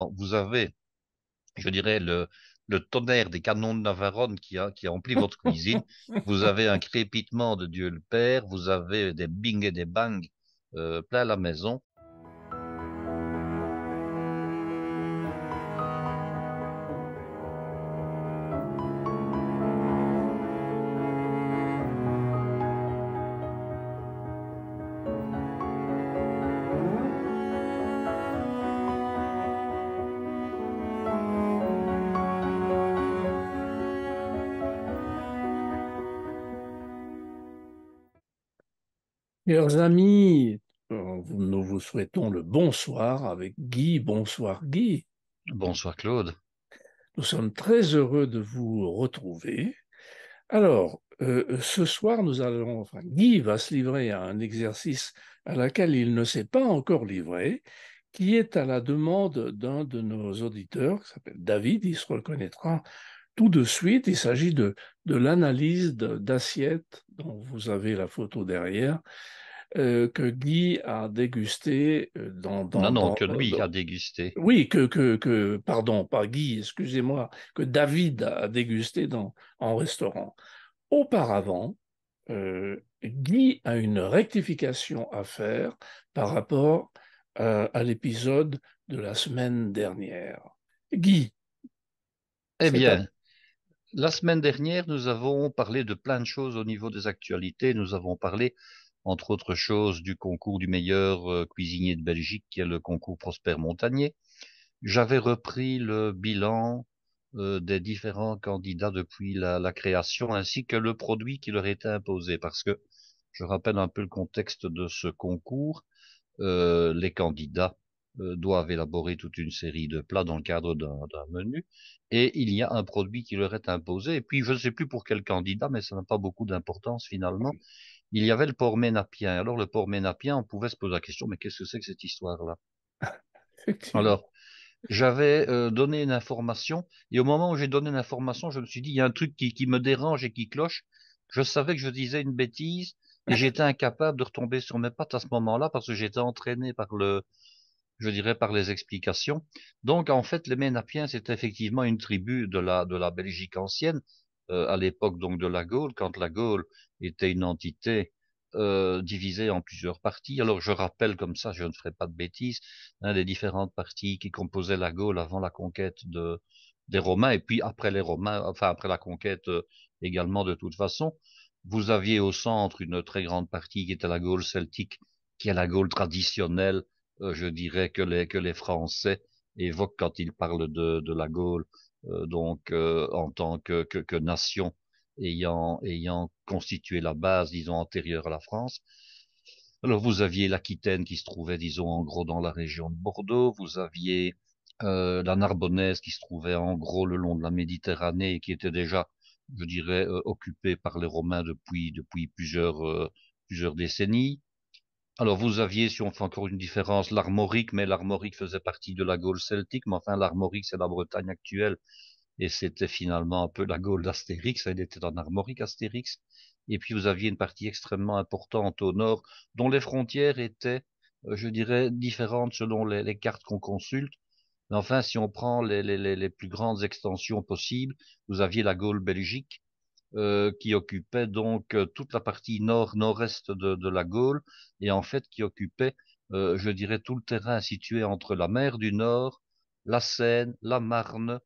vous avez, je dirais, le tonnerre des canons de Navarone qui a empli votre cuisine. Vous avez un crépitement de Dieu le Père. Vous avez des bing et des bangs plein la maison. Chers amis, nous vous souhaitons le bonsoir avec Guy. Bonsoir Guy. Bonsoir Claude. Nous sommes très heureux de vous retrouver. Alors, ce soir, Guy va se livrer à un exercice à laquelle il ne s'est pas encore livré, qui est à la demande d'un de nos auditeurs, qui s'appelle David. Il se reconnaîtra tout de suite. Il s'agit de l'analyse d'assiettes dont vous avez la photo derrière, que Guy a dégusté Non, non, que lui a dégusté. oui, pardon, pas Guy, excusez-moi, que David a dégusté en restaurant. Auparavant, Guy a une rectification à faire par rapport à l'épisode de la semaine dernière. Guy, Eh c'est à... bien, la semaine dernière, nous avons parlé de plein de choses au niveau des actualités. Nous avons parlé, entre autres choses, du concours du meilleur cuisinier de Belgique, qui est le concours Prosper Montagnier. J'avais repris le bilan des différents candidats depuis la création, ainsi que le produit qui leur était imposé, parce que je rappelle un peu le contexte de ce concours. Les candidats doivent élaborer toute une série de plats dans le cadre d'un menu, et il y a un produit qui leur est imposé. Et puis, je ne sais plus pour quel candidat, mais ça n'a pas beaucoup d'importance finalement. Il y avait le porc ménapien. Alors, le porc ménapien, on pouvait se poser la question, mais qu'est-ce que c'est que cette histoire-là? Effectivement. Alors, j'avais donné une information, et au moment où j'ai donné l'information, je me suis dit, il y a un truc qui me dérange et qui cloche. Je savais que je disais une bêtise, et j'étais incapable de retomber sur mes pattes à ce moment-là, parce que j'étais entraîné par je dirais, par les explications. Donc, en fait, les Ménapiens, c'est effectivement une tribu de la Belgique ancienne, à l'époque donc de la Gaule, quand la Gaule était une entité divisée en plusieurs parties. Alors, je rappelle comme ça, je ne ferai pas de bêtises, hein, les différentes parties qui composaient la Gaule avant la conquête des Romains, et puis après les Romains, enfin après la conquête également de toute façon. Vous aviez au centre une très grande partie qui était la Gaule celtique, qui est la Gaule traditionnelle, je dirais que les Français évoquent quand ils parlent de la Gaule, donc en tant que nation ayant constitué la base, disons, antérieure à la France. Alors vous aviez l'Aquitaine qui se trouvait, disons, en gros dans la région de Bordeaux. Vous aviez la Narbonnaise qui se trouvait en gros le long de la Méditerranée et qui était déjà, je dirais, occupée par les Romains depuis plusieurs décennies. Alors, vous aviez, si on fait encore une différence, l'Armorique, mais l'Armorique faisait partie de la Gaule celtique, mais enfin, l'Armorique, c'est la Bretagne actuelle, et c'était finalement un peu la Gaule d'Astérix, elle était en Armorique, Astérix. Et puis, vous aviez une partie extrêmement importante au nord, dont les frontières étaient, je dirais, différentes selon les cartes qu'on consulte. Mais enfin, si on prend les plus grandes extensions possibles, vous aviez la Gaule belgique, qui occupait donc toute la partie nord-nord-est de la Gaule, et en fait qui occupait, je dirais, tout le terrain situé entre la mer du Nord, la Seine, la Marne,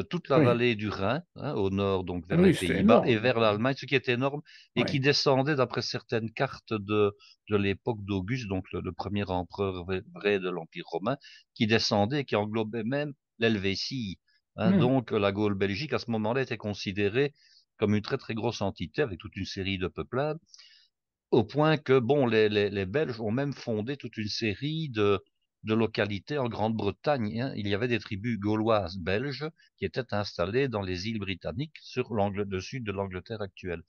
toute la Oui, vallée du Rhin, hein, au nord, donc vers les oui, c'était Pays-Bas, et énorme. vers l'Allemagne, ce qui est énorme, et qui Oui. descendait, d'après certaines cartes de l'époque d'Auguste, donc le premier empereur vrai de l'Empire romain, qui descendait et qui englobait même l'Helvétie. Hein, Hmm. donc la Gaule belgique, à ce moment-là, était considérée comme une très très grosse entité avec toute une série de peuplades, au point que bon, les Belges ont même fondé toute une série de localités en Grande-Bretagne, hein. Il y avait des tribus gauloises belges qui étaient installées dans les îles britanniques sur le sud de l'Angleterre actuelle.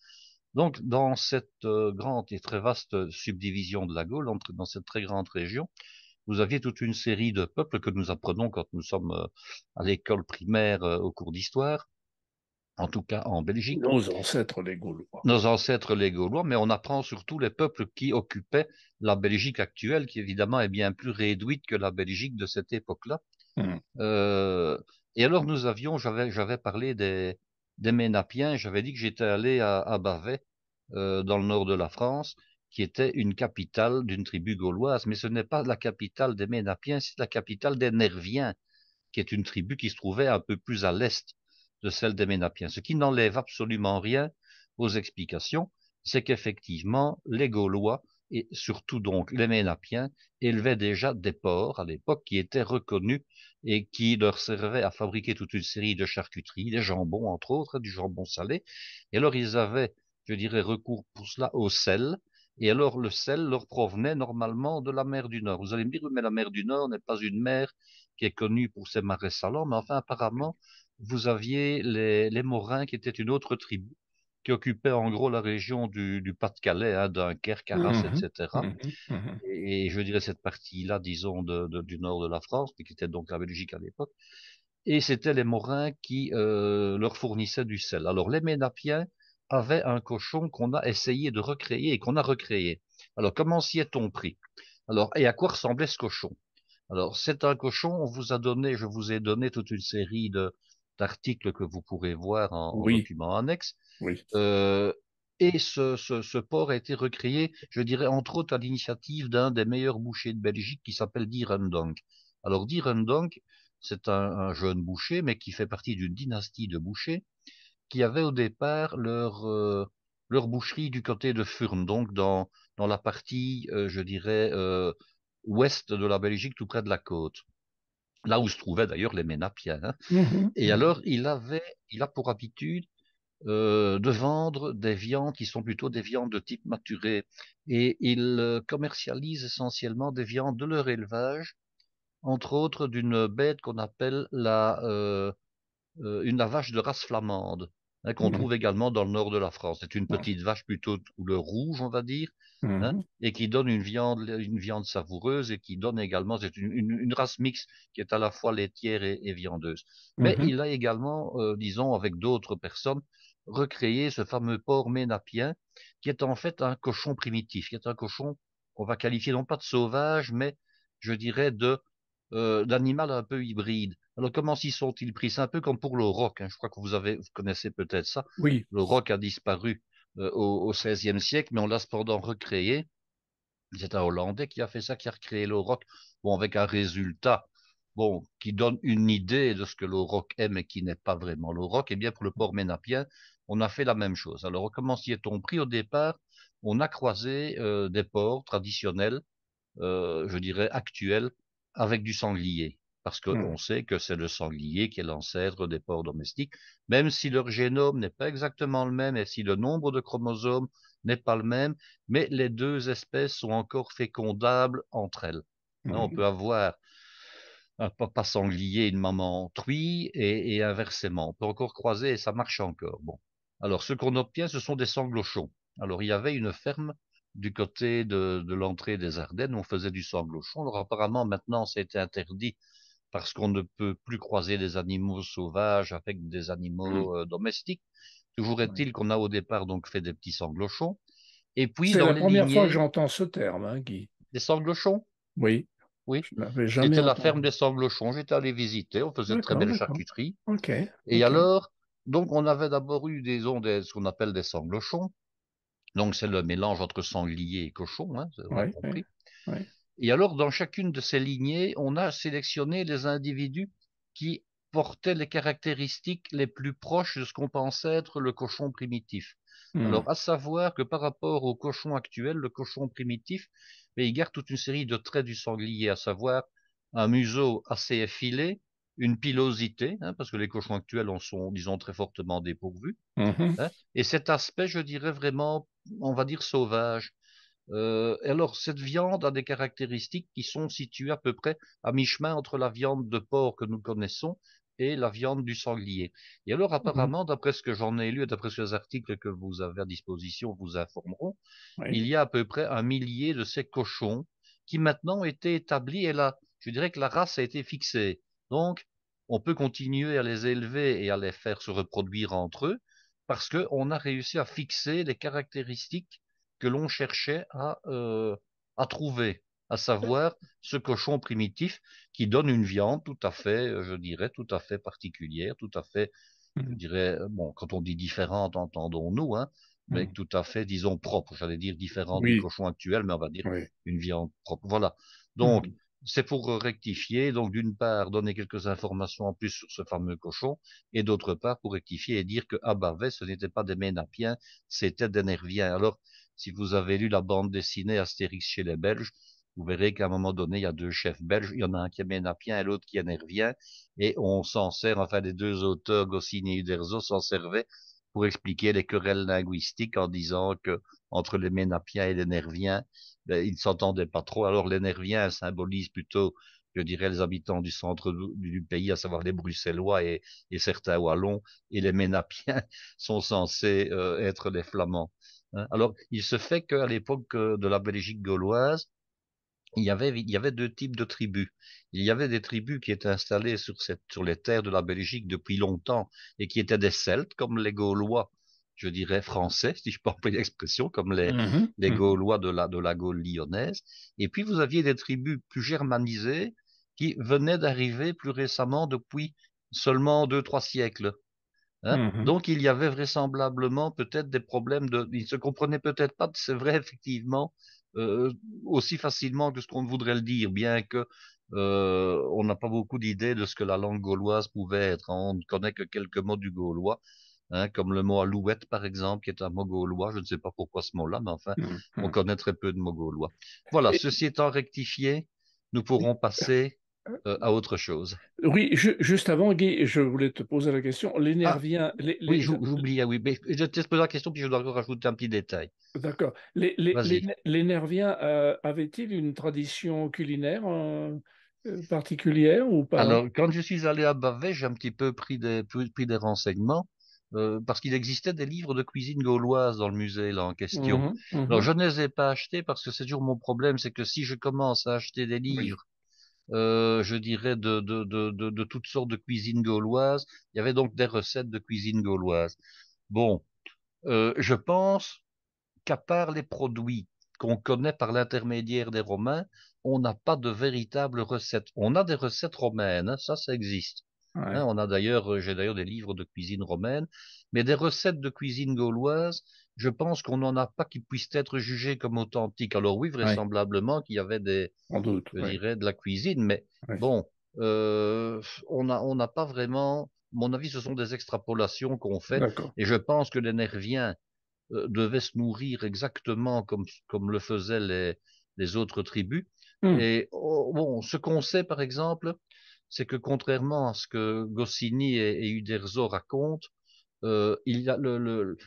Donc, dans cette grande et très vaste subdivision de la Gaule, dans cette très grande région, vous aviez toute une série de peuples que nous apprenons quand nous sommes à l'école primaire au cours d'histoire, en tout cas en Belgique, Nos ancêtres, les Gaulois. nos ancêtres les Gaulois, mais on apprend surtout les peuples qui occupaient la Belgique actuelle, qui évidemment est bien plus réduite que la Belgique de cette époque-là. Mhm. Euh, et alors j'avais parlé des Ménapiens, j'avais dit que j'étais allé à Bavay, dans le nord de la France, qui était une capitale d'une tribu gauloise, mais ce n'est pas la capitale des Ménapiens, c'est la capitale des Nerviens, qui est une tribu qui se trouvait un peu plus à l'est de celle des Ménapiens. Ce qui n'enlève absolument rien aux explications, c'est qu'effectivement, les Gaulois, et surtout donc les Ménapiens, élevaient déjà des porcs à l'époque qui étaient reconnus et qui leur servaient à fabriquer toute une série de charcuteries, des jambons entre autres, du jambon salé. Et alors ils avaient, je dirais, recours pour cela au sel. Et alors le sel leur provenait normalement de la mer du Nord. Vous allez me dire, oui, mais la mer du Nord n'est pas une mer qui est connu pour ses marais salants, mais enfin, apparemment, vous aviez les Morins, qui étaient une autre tribu, qui occupait en gros la région du Pas-de-Calais, hein, Dunkerque, Arras, Mhm. etc. Mhm. Mhm. Et je dirais cette partie-là, disons, du nord de la France, qui était donc la Belgique à l'époque. Et c'était les Morins qui leur fournissaient du sel. Alors, les Ménapiens avaient un cochon qu'on a essayé de recréer et qu'on a recréé. Alors, comment s'y est-on pris? Alors, et à quoi ressemblait ce cochon? Alors, c'est un cochon, je vous ai donné toute une série d'articles que vous pourrez voir en Oui, document annexe. oui. Euh, et ce porc a été recréé, je dirais, entre autres à l'initiative d'un des meilleurs bouchers de Belgique qui s'appelle Dierendonck. Alors, Dierendonck, c'est un jeune boucher, mais qui fait partie d'une dynastie de bouchers qui avaient au départ leur boucherie du côté de Furnes, donc dans la partie, je dirais, ouest de la Belgique, tout près de la côte, là où se trouvaient d'ailleurs les Ménapiens, hein. Mhm. Et Mhm. alors, il a pour habitude de vendre des viandes qui sont plutôt des viandes de type maturé. Et il commercialise essentiellement des viandes de leur élevage, entre autres d'une bête qu'on appelle une vache de race flamande, hein, qu'on Mhm. trouve également dans le nord de la France. C'est une petite vache plutôt de couleur rouge, on va dire, hein, Mhm. et qui donne une viande savoureuse et qui donne également, c'est une race mixte qui est à la fois laitière et viandeuse. Mais Mhm. il a également, disons, avec d'autres personnes, recréé ce fameux porc ménapien, qui est en fait un cochon primitif, qui est un cochon qu'on va qualifier non pas de sauvage, mais je dirais d'animal un peu hybride. Alors, comment s'y sont-ils pris? C'est un peu comme pour le rock, hein. Je crois que vous connaissez peut-être ça. Oui. Le rock a disparu au XVIe siècle, mais on l'a cependant recréé. C'est un Hollandais qui a fait ça, qui a recréé le rock. Bon, avec un résultat, bon, qui donne une idée de ce que le rock est, mais qui n'est pas vraiment le rock. Et bien, pour le port ménapien, on a fait la même chose. Alors, comment s'y est-on pris au départ? On a croisé des porcs traditionnels, je dirais, actuels avec du sanglier. Parce Mhm. qu'on sait que c'est le sanglier qui est l'ancêtre des porcs domestiques, même si leur génome n'est pas exactement le même et si le nombre de chromosomes n'est pas le même, mais les deux espèces sont encore fécondables entre elles. Hein, on Mhm. peut avoir un papa sanglier, une maman truie, et inversement. On peut encore croiser et ça marche encore. Bon. Alors, ce qu'on obtient, ce sont des sanglochons. Alors, il y avait une ferme du côté de l'entrée des Ardennes où on faisait du sanglochon. Alors, apparemment, maintenant, ça a été interdit parce qu'on ne peut plus croiser des animaux sauvages avec des Mhm. animaux domestiques. Toujours Oui. est-il qu'on a au départ donc fait des petits sanglochons. Et puis, C'est dans la les première fois que lignées, j'entends ce terme, hein, Guy. des sanglochons, Oui, oui, je n'avais jamais c'était la ferme entendu. des Sanglochons. J'étais allé visiter. On faisait de très D'accord, belles d'accord. charcuteries. Ok, Et ok. alors, donc, on avait d'abord eu ce qu'on appelle des Sanglochons. Donc, c'est le mélange entre sanglier et cochon, hein, on a Oui, oui, compris. oui. Et alors, dans chacune de ces lignées, on a sélectionné les individus qui portaient les caractéristiques les plus proches de ce qu'on pensait être le cochon primitif. Mhm. Alors, à savoir que par rapport au cochon actuel, le cochon primitif, mais il garde toute une série de traits du sanglier, à savoir un museau assez effilé, une pilosité, hein, parce que les cochons actuels en sont, disons, très fortement dépourvus, Mhm. hein, et cet aspect, je dirais vraiment, on va dire sauvage. Alors, cette viande a des caractéristiques qui sont situées à peu près à mi-chemin entre la viande de porc que nous connaissons et la viande du sanglier. Et alors, Mhm. apparemment, d'après ce que j'en ai lu et d'après ces articles que vous avez à disposition vous informeront, Oui. il y a à peu près 1 millier de ces cochons qui maintenant ont été établis et là, je dirais que la race a été fixée. Donc, on peut continuer à les élever et à les faire se reproduire entre eux parce qu'on a réussi à fixer les caractéristiques que l'on cherchait à trouver. à savoir ce cochon primitif qui donne une viande tout à fait, je dirais, tout à fait particulière, tout à fait, je Mhm. dirais, bon, quand on dit différente, entendons-nous, hein, mais Mhm. tout à fait, disons, propre. J'allais dire différente du Oui, cochon actuel, mais on va dire oui. une viande propre. Voilà. Donc, Mhm. c'est pour rectifier. Donc, d'une part, donner quelques informations en plus sur ce fameux cochon, et d'autre part, pour rectifier et dire que Abavet, ce n'était pas des Ménapiens, c'était des Nerviens. Alors, si vous avez lu la bande dessinée Astérix chez les Belges, vous verrez qu'à un moment donné, il y a deux chefs belges. Il y en a un qui est Ménapien et l'autre qui est Nervien. Et on s'en sert, enfin, les deux auteurs, Goscinny et Uderzo, s'en servaient pour expliquer les querelles linguistiques en disant que entre les Ménapiens et les Nerviens, ben, ils ne s'entendaient pas trop. Alors, les Nerviens symbolisent plutôt, je dirais, les habitants du centre du pays, à savoir les Bruxellois et certains Wallons, et les Ménapiens sont censés être les Flamands. Hein. Alors, il se fait qu'à l'époque de la Belgique gauloise, il y avait deux types de tribus. Il y avait des tribus qui étaient installées sur les terres de la Belgique depuis longtemps et qui étaient des Celtes, comme les Gaulois, je dirais français, si je peux employer l'expression, comme Mhm. les Mhm. Gaulois de la Gaule lyonnaise. Et puis vous aviez des tribus plus germanisées qui venaient d'arriver plus récemment depuis seulement 2, 3 siècles. Hein. Mhm. Donc il y avait vraisemblablement peut-être des problèmes ils se comprenaient peut-être pas, c'est vrai effectivement, euh, aussi facilement que ce qu'on voudrait le dire, bien que on n'a pas beaucoup d'idées de ce que la langue gauloise pouvait être. On ne connaît que quelques mots du gaulois, hein, comme le mot alouette par exemple, qui est un mot gaulois. Je ne sais pas pourquoi ce mot-là, mais enfin, on Mhm. connaît très peu de mots gaulois. Voilà, Et- ceci étant rectifié, nous pourrons passer à autre chose. oui, juste avant, Guy, je voulais te poser la question. Les Ah, Nerviens, oui, j'oubliais, oui. Mais je te pose la question, puis je dois encore rajouter un petit détail. d'accord. Vas-y. Les Nerviens avaient-ils une tradition culinaire particulière ou pas? Alors, quand je suis allé à Bavay, j'ai un petit peu pris des renseignements, parce qu'il existait des livres de cuisine gauloise dans le musée, là, en question. Mhm. Alors, je Mhm. ne les ai pas achetés parce que c'est toujours mon problème, c'est que si je commence à acheter des Oui, livres, je dirais de toutes sortes de cuisine gauloise, il y avait donc des recettes de cuisine gauloise. Bon, je pense qu'à part les produits qu'on connaît par l'intermédiaire des Romains, on n'a pas de véritable recette. On a des recettes romaines, hein, ça existe. Hein, ouais, j'ai d'ailleurs des livres de cuisine romaine, mais des recettes de cuisine gauloise, je pense qu'on n'en a pas qui puissent être jugées comme authentiques. Alors oui, ouais, vraisemblablement qu'il y avait sans doute, je ouais, dirais, de la cuisine, mais ouais. bon, on n'a pas vraiment, à mon avis, ce sont des extrapolations qu'on fait, D'accord. et je pense que les Nerviens devaient se nourrir exactement comme le faisaient les autres tribus. Hmm. Et oh, bon, ce qu'on sait, par exemple, c'est que contrairement à ce que Goscinny et Uderzo racontent, il y a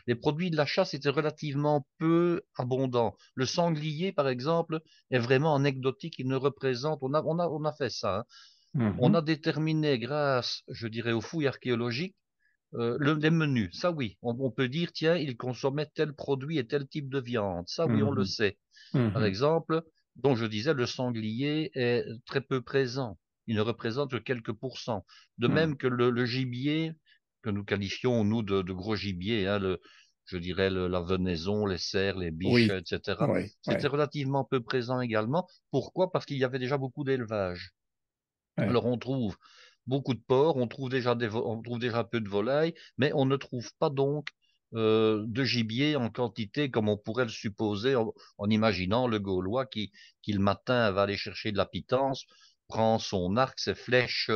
les produits de la chasse étaient relativement peu abondants. Le sanglier, par exemple, est vraiment anecdotique. Il ne représente, on a fait ça, hein. On Mhm. a déterminé grâce, je dirais, aux fouilles archéologiques, les menus. Ça oui, on peut dire, tiens, ils consommaient tel produit et tel type de viande. Ça oui, on le Mhm. sait. Par Mhm. exemple, dont je disais, le sanglier est très peu présent. Il ne représente que quelques pourcents. De Mhm. même que le gibier, que nous qualifions, nous, de gros gibier, hein, je dirais la venaison, les cerfs, les biches, Oui, etc. oui, C'était oui, relativement peu présent également. Pourquoi? Parce qu'il y avait déjà beaucoup d'élevage. oui, Alors on trouve beaucoup de porcs, on trouve déjà un peu de volailles, mais on ne trouve pas donc de gibier en quantité comme on pourrait le supposer en imaginant le Gaulois qui le matin va aller chercher de la pitance, prend son arc, ses flèches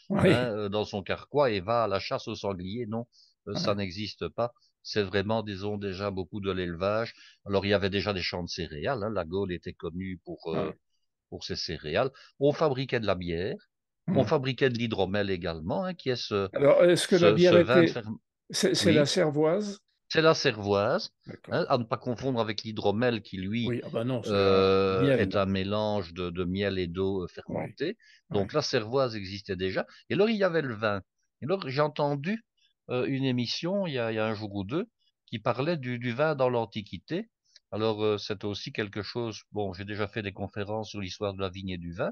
oui, dans son carquois et va à la chasse au sanglier. Non, ça oui, n'existe pas. C'est vraiment, disons, déjà beaucoup de l'élevage. Alors il y avait déjà des champs de céréales, hein. La Gaule était connue oui. pour ses céréales. On fabriquait de la bière. On Mhm. fabriquait de l'hydromel également, hein, qui est ce, Alors, est-ce que la ce, bière ce vin de était... fer... C'est la Oui, cervoise? c'est la cervoise, D'accord. hein, à ne pas confondre avec l'hydromel qui, lui, Oui, ah ben non, c'est un est miel. un mélange de miel et d'eau Oui, fermentée. oui. Donc la cervoise existait déjà. Et alors, il y avait le vin. Et alors, j'ai entendu une émission, il y a un jour ou deux, qui parlait du vin dans l'Antiquité. Alors, c'est aussi quelque chose... Bon, j'ai déjà fait des conférences sur l'histoire de la vigne et du vin.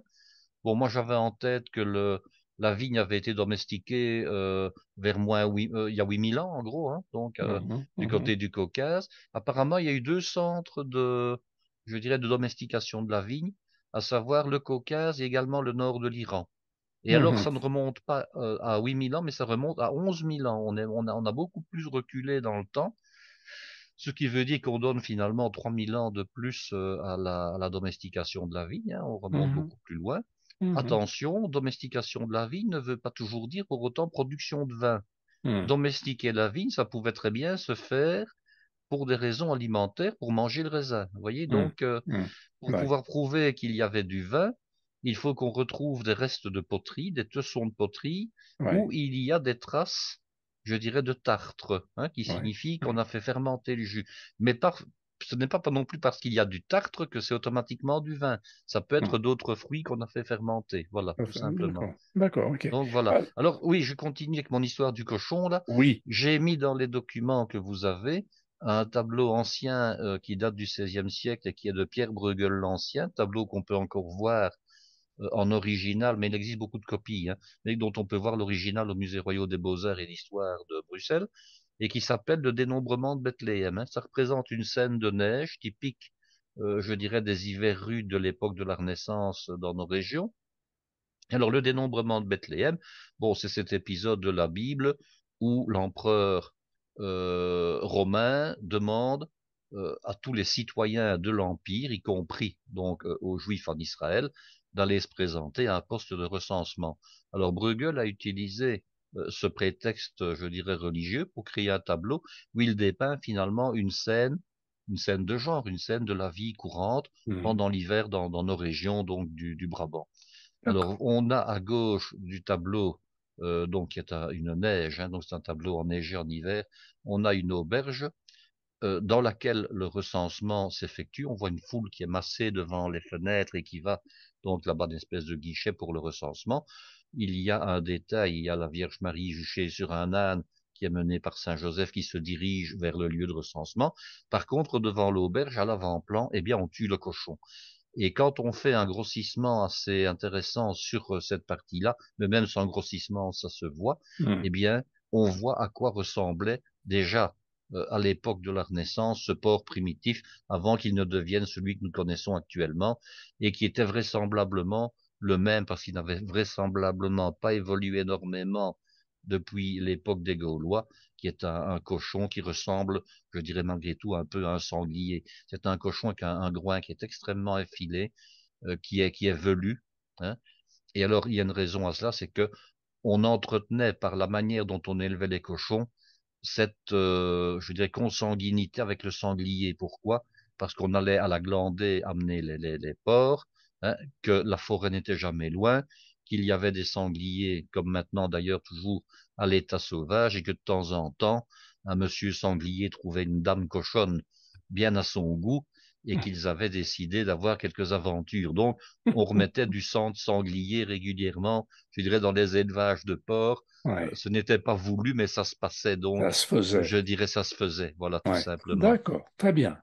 Bon, moi, j'avais en tête que la vigne avait été domestiquée il y a 8000 ans, en gros, hein, donc Mhm, du mhm. côté du Caucase. Apparemment, il y a eu deux centres je dirais, de domestication de la vigne. à savoir le Caucase et également le nord de l'Iran. Et alors, Mhm, ça ne remonte pas à 8000 ans, mais ça remonte à 11 000 ans. On a beaucoup plus reculé dans le temps, ce qui veut dire qu'on donne finalement 3000 ans de plus à la domestication de la vigne, hein. On remonte mhm, beaucoup plus loin. mhm, Attention, domestication de la vigne ne veut pas toujours dire pour autant production de vin. mhm, Domestiquer la vigne, ça pouvait très bien se faire pour des raisons alimentaires, pour manger le raisin. Vous voyez, mhm, donc, mhm. pour Ouais, pouvoir prouver qu'il y avait du vin, il faut qu'on retrouve des restes de poterie, des tessons de poterie, ouais, où il y a des traces, je dirais, de tartre, hein, qui ouais, signifie qu'on ouais. a fait fermenter le jus. Mais ce n'est pas non plus parce qu'il y a du tartre que c'est automatiquement du vin. Ça peut Mhm. être d'autres fruits qu'on a fait fermenter. Voilà, tout Enfin, simplement. d'accord, d'accord, ok. Donc voilà. Ah, Alors oui, je continue avec mon histoire du cochon là. oui. J'ai mis dans les documents que vous avez un tableau ancien qui date du XVIe siècle et qui est de Pierre Bruegel l'Ancien, tableau qu'on peut encore voir en original, mais il existe beaucoup de copies, hein, mais dont on peut voir l'original au Musée royal des Beaux-Arts et d'Histoire de Bruxelles, et qui s'appelle le dénombrement de Bethléem, hein. Ça représente une scène de neige typique, je dirais, des hivers rudes de l'époque de la Renaissance dans nos régions. Alors, le dénombrement de Bethléem, bon, c'est cet épisode de la Bible où l'empereur romain demande à tous les citoyens de l'Empire, y compris donc aux Juifs en Israël, d'aller se présenter à un poste de recensement. Alors, Bruegel a utilisé ce prétexte, je dirais, religieux pour créer un tableau où il dépeint finalement une scène de genre, une scène de la vie courante Mhm. pendant l'hiver dans nos régions, donc du Brabant. Alors, D'accord. on a à gauche du tableau, donc qui est une neige, hein, donc c'est un tableau enneigé en hiver. On a une auberge dans laquelle le recensement s'effectue. On voit une foule qui est massée devant les fenêtres et qui va donc là-bas d'une espèce de guichet pour le recensement. Il y a un détail, il y a la Vierge Marie juchée sur un âne qui est menée par Saint Joseph qui se dirige vers le lieu de recensement. Par contre, devant l'auberge, à l'avant-plan, eh bien, on tue le cochon. Et quand on fait un grossissement assez intéressant sur cette partie-là, mais même sans grossissement, ça se voit, Mhm. eh bien, on voit à quoi ressemblait déjà à l'époque de la Renaissance ce porc primitif avant qu'il ne devienne celui que nous connaissons actuellement et qui était vraisemblablement le même parce qu'il n'avait vraisemblablement pas évolué énormément depuis l'époque des Gaulois, qui est un cochon qui ressemble, je dirais malgré tout, un peu à un sanglier. C'est un cochon avec un groin qui est extrêmement effilé, qui est velu, hein. Et alors, il y a une raison à cela, c'est que on entretenait par la manière dont on élevait les cochons cette, je dirais, consanguinité avec le sanglier. Pourquoi? Parce qu'on allait à la glandée amener les porcs, hein, que la forêt n'était jamais loin, qu'il y avait des sangliers, comme maintenant d'ailleurs toujours à l'état sauvage, et que de temps en temps, un monsieur sanglier trouvait une dame cochonne bien à son goût, et qu'ils avaient décidé d'avoir quelques aventures. Donc, on remettait du sang de sanglier régulièrement, je dirais, dans les élevages de porcs. Ouais, Ce n'était pas voulu, mais ça se passait donc, ça se faisait. je dirais, ça se faisait, voilà, tout Ouais, simplement. d'accord, très bien.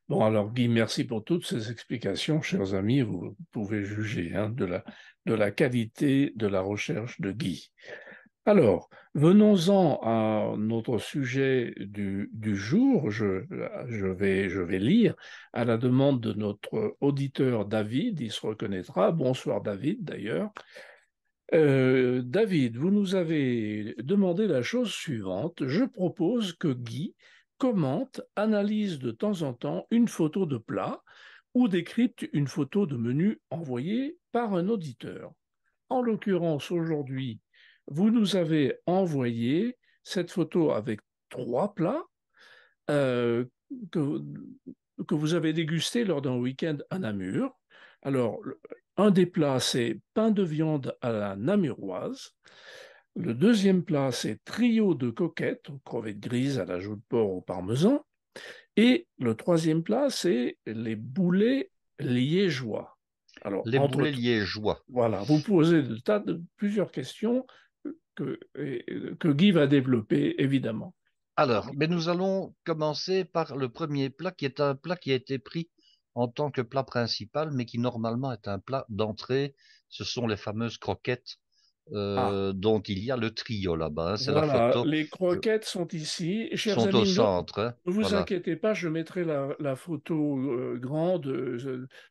Bon, alors Guy, merci pour toutes ces explications, chers amis. Vous pouvez juger hein, de la qualité de la recherche de Guy. Alors, venons-en à notre sujet du jour. Je vais lire à la demande de notre auditeur David. Il se reconnaîtra. Bonsoir David, d'ailleurs. David, vous nous avez demandé la chose suivante. Je propose que Guy commente, analyse de temps en temps une photo de plat ou décrypte une photo de menu envoyée par un auditeur. En l'occurrence, aujourd'hui, vous nous avez envoyé cette photo avec trois plats euh, que, que vous avez dégustés lors d'un week-end à Namur. Alors, un des plats, c'est pain de viande à la namuroise. Le deuxième plat, c'est trio de coquettes, aux crevettes grises à l'ajout de porc au parmesan. Et le troisième plat, c'est les boulets liégeois. Alors, Les boulets liégeois. voilà, vous posez plusieurs questions que Guy va développer, évidemment. Alors, mais nous allons commencer par le premier plat, qui est un plat qui a été pris en tant que plat principal, mais qui normalement est un plat d'entrée. Ce sont les fameuses croquettes Ah, dont il y a le trio là-bas, hein. C'est la voilà, photo. les Je- croquettes sont ici. Chers sont au amis, centre, hein. ne vous Voilà. inquiétez pas, je mettrai la photo grande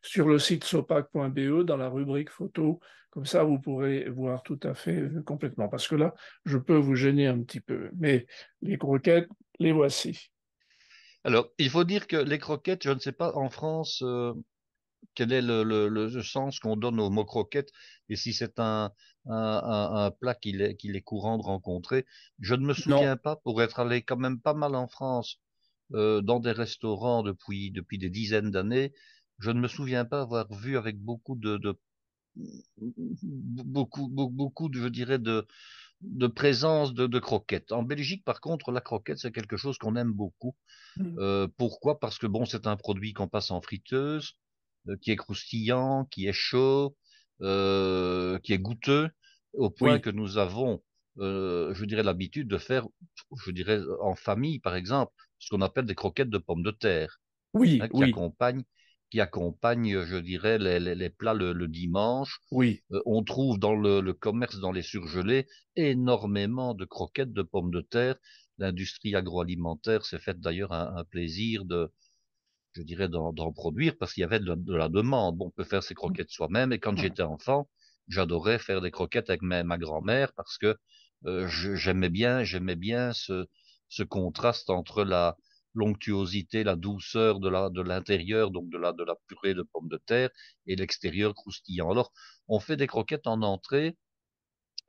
sur le site sopac.be dans la rubrique photo. Comme ça, vous pourrez voir tout à fait complètement. Parce que là, je peux vous gêner un petit peu. Mais les croquettes, les voici. Alors, il faut dire que les croquettes, je ne sais pas en France quel est le sens qu'on donne au mot croquette et si c'est un plat qu'il est courant de rencontrer. Je ne me Non. souviens pas, pour être allé quand même pas mal en France, dans des restaurants depuis des dizaines d'années, je ne me souviens pas avoir vu avec beaucoup de, je dirais, de présence de croquettes. En Belgique, par contre, la croquette, c'est quelque chose qu'on aime beaucoup. Pourquoi? Parce que bon, c'est un produit qu'on passe en friteuse, qui est croustillant, qui est chaud, qui est goûteux, au point Oui, que nous avons, je dirais, l'habitude de faire, je dirais, en famille, par exemple, ce qu'on appelle des croquettes de pommes de terre, oui, hein, oui, qui accompagnent, je dirais, les plats le dimanche. oui. On trouve dans le commerce, dans les surgelés, énormément de croquettes de pommes de terre. L'industrie agroalimentaire s'est faite d'ailleurs un plaisir je dirais, d'en produire parce qu'il y avait de la demande. Bon, on peut faire ses croquettes soi-même. Et quand j'étais enfant, j'adorais faire des croquettes avec ma grand-mère parce que j'aimais bien ce contraste entre la l'onctuosité, la douceur de l'intérieur, donc de la purée de pommes de terre, et l'extérieur croustillant. Alors, on fait des croquettes en entrée,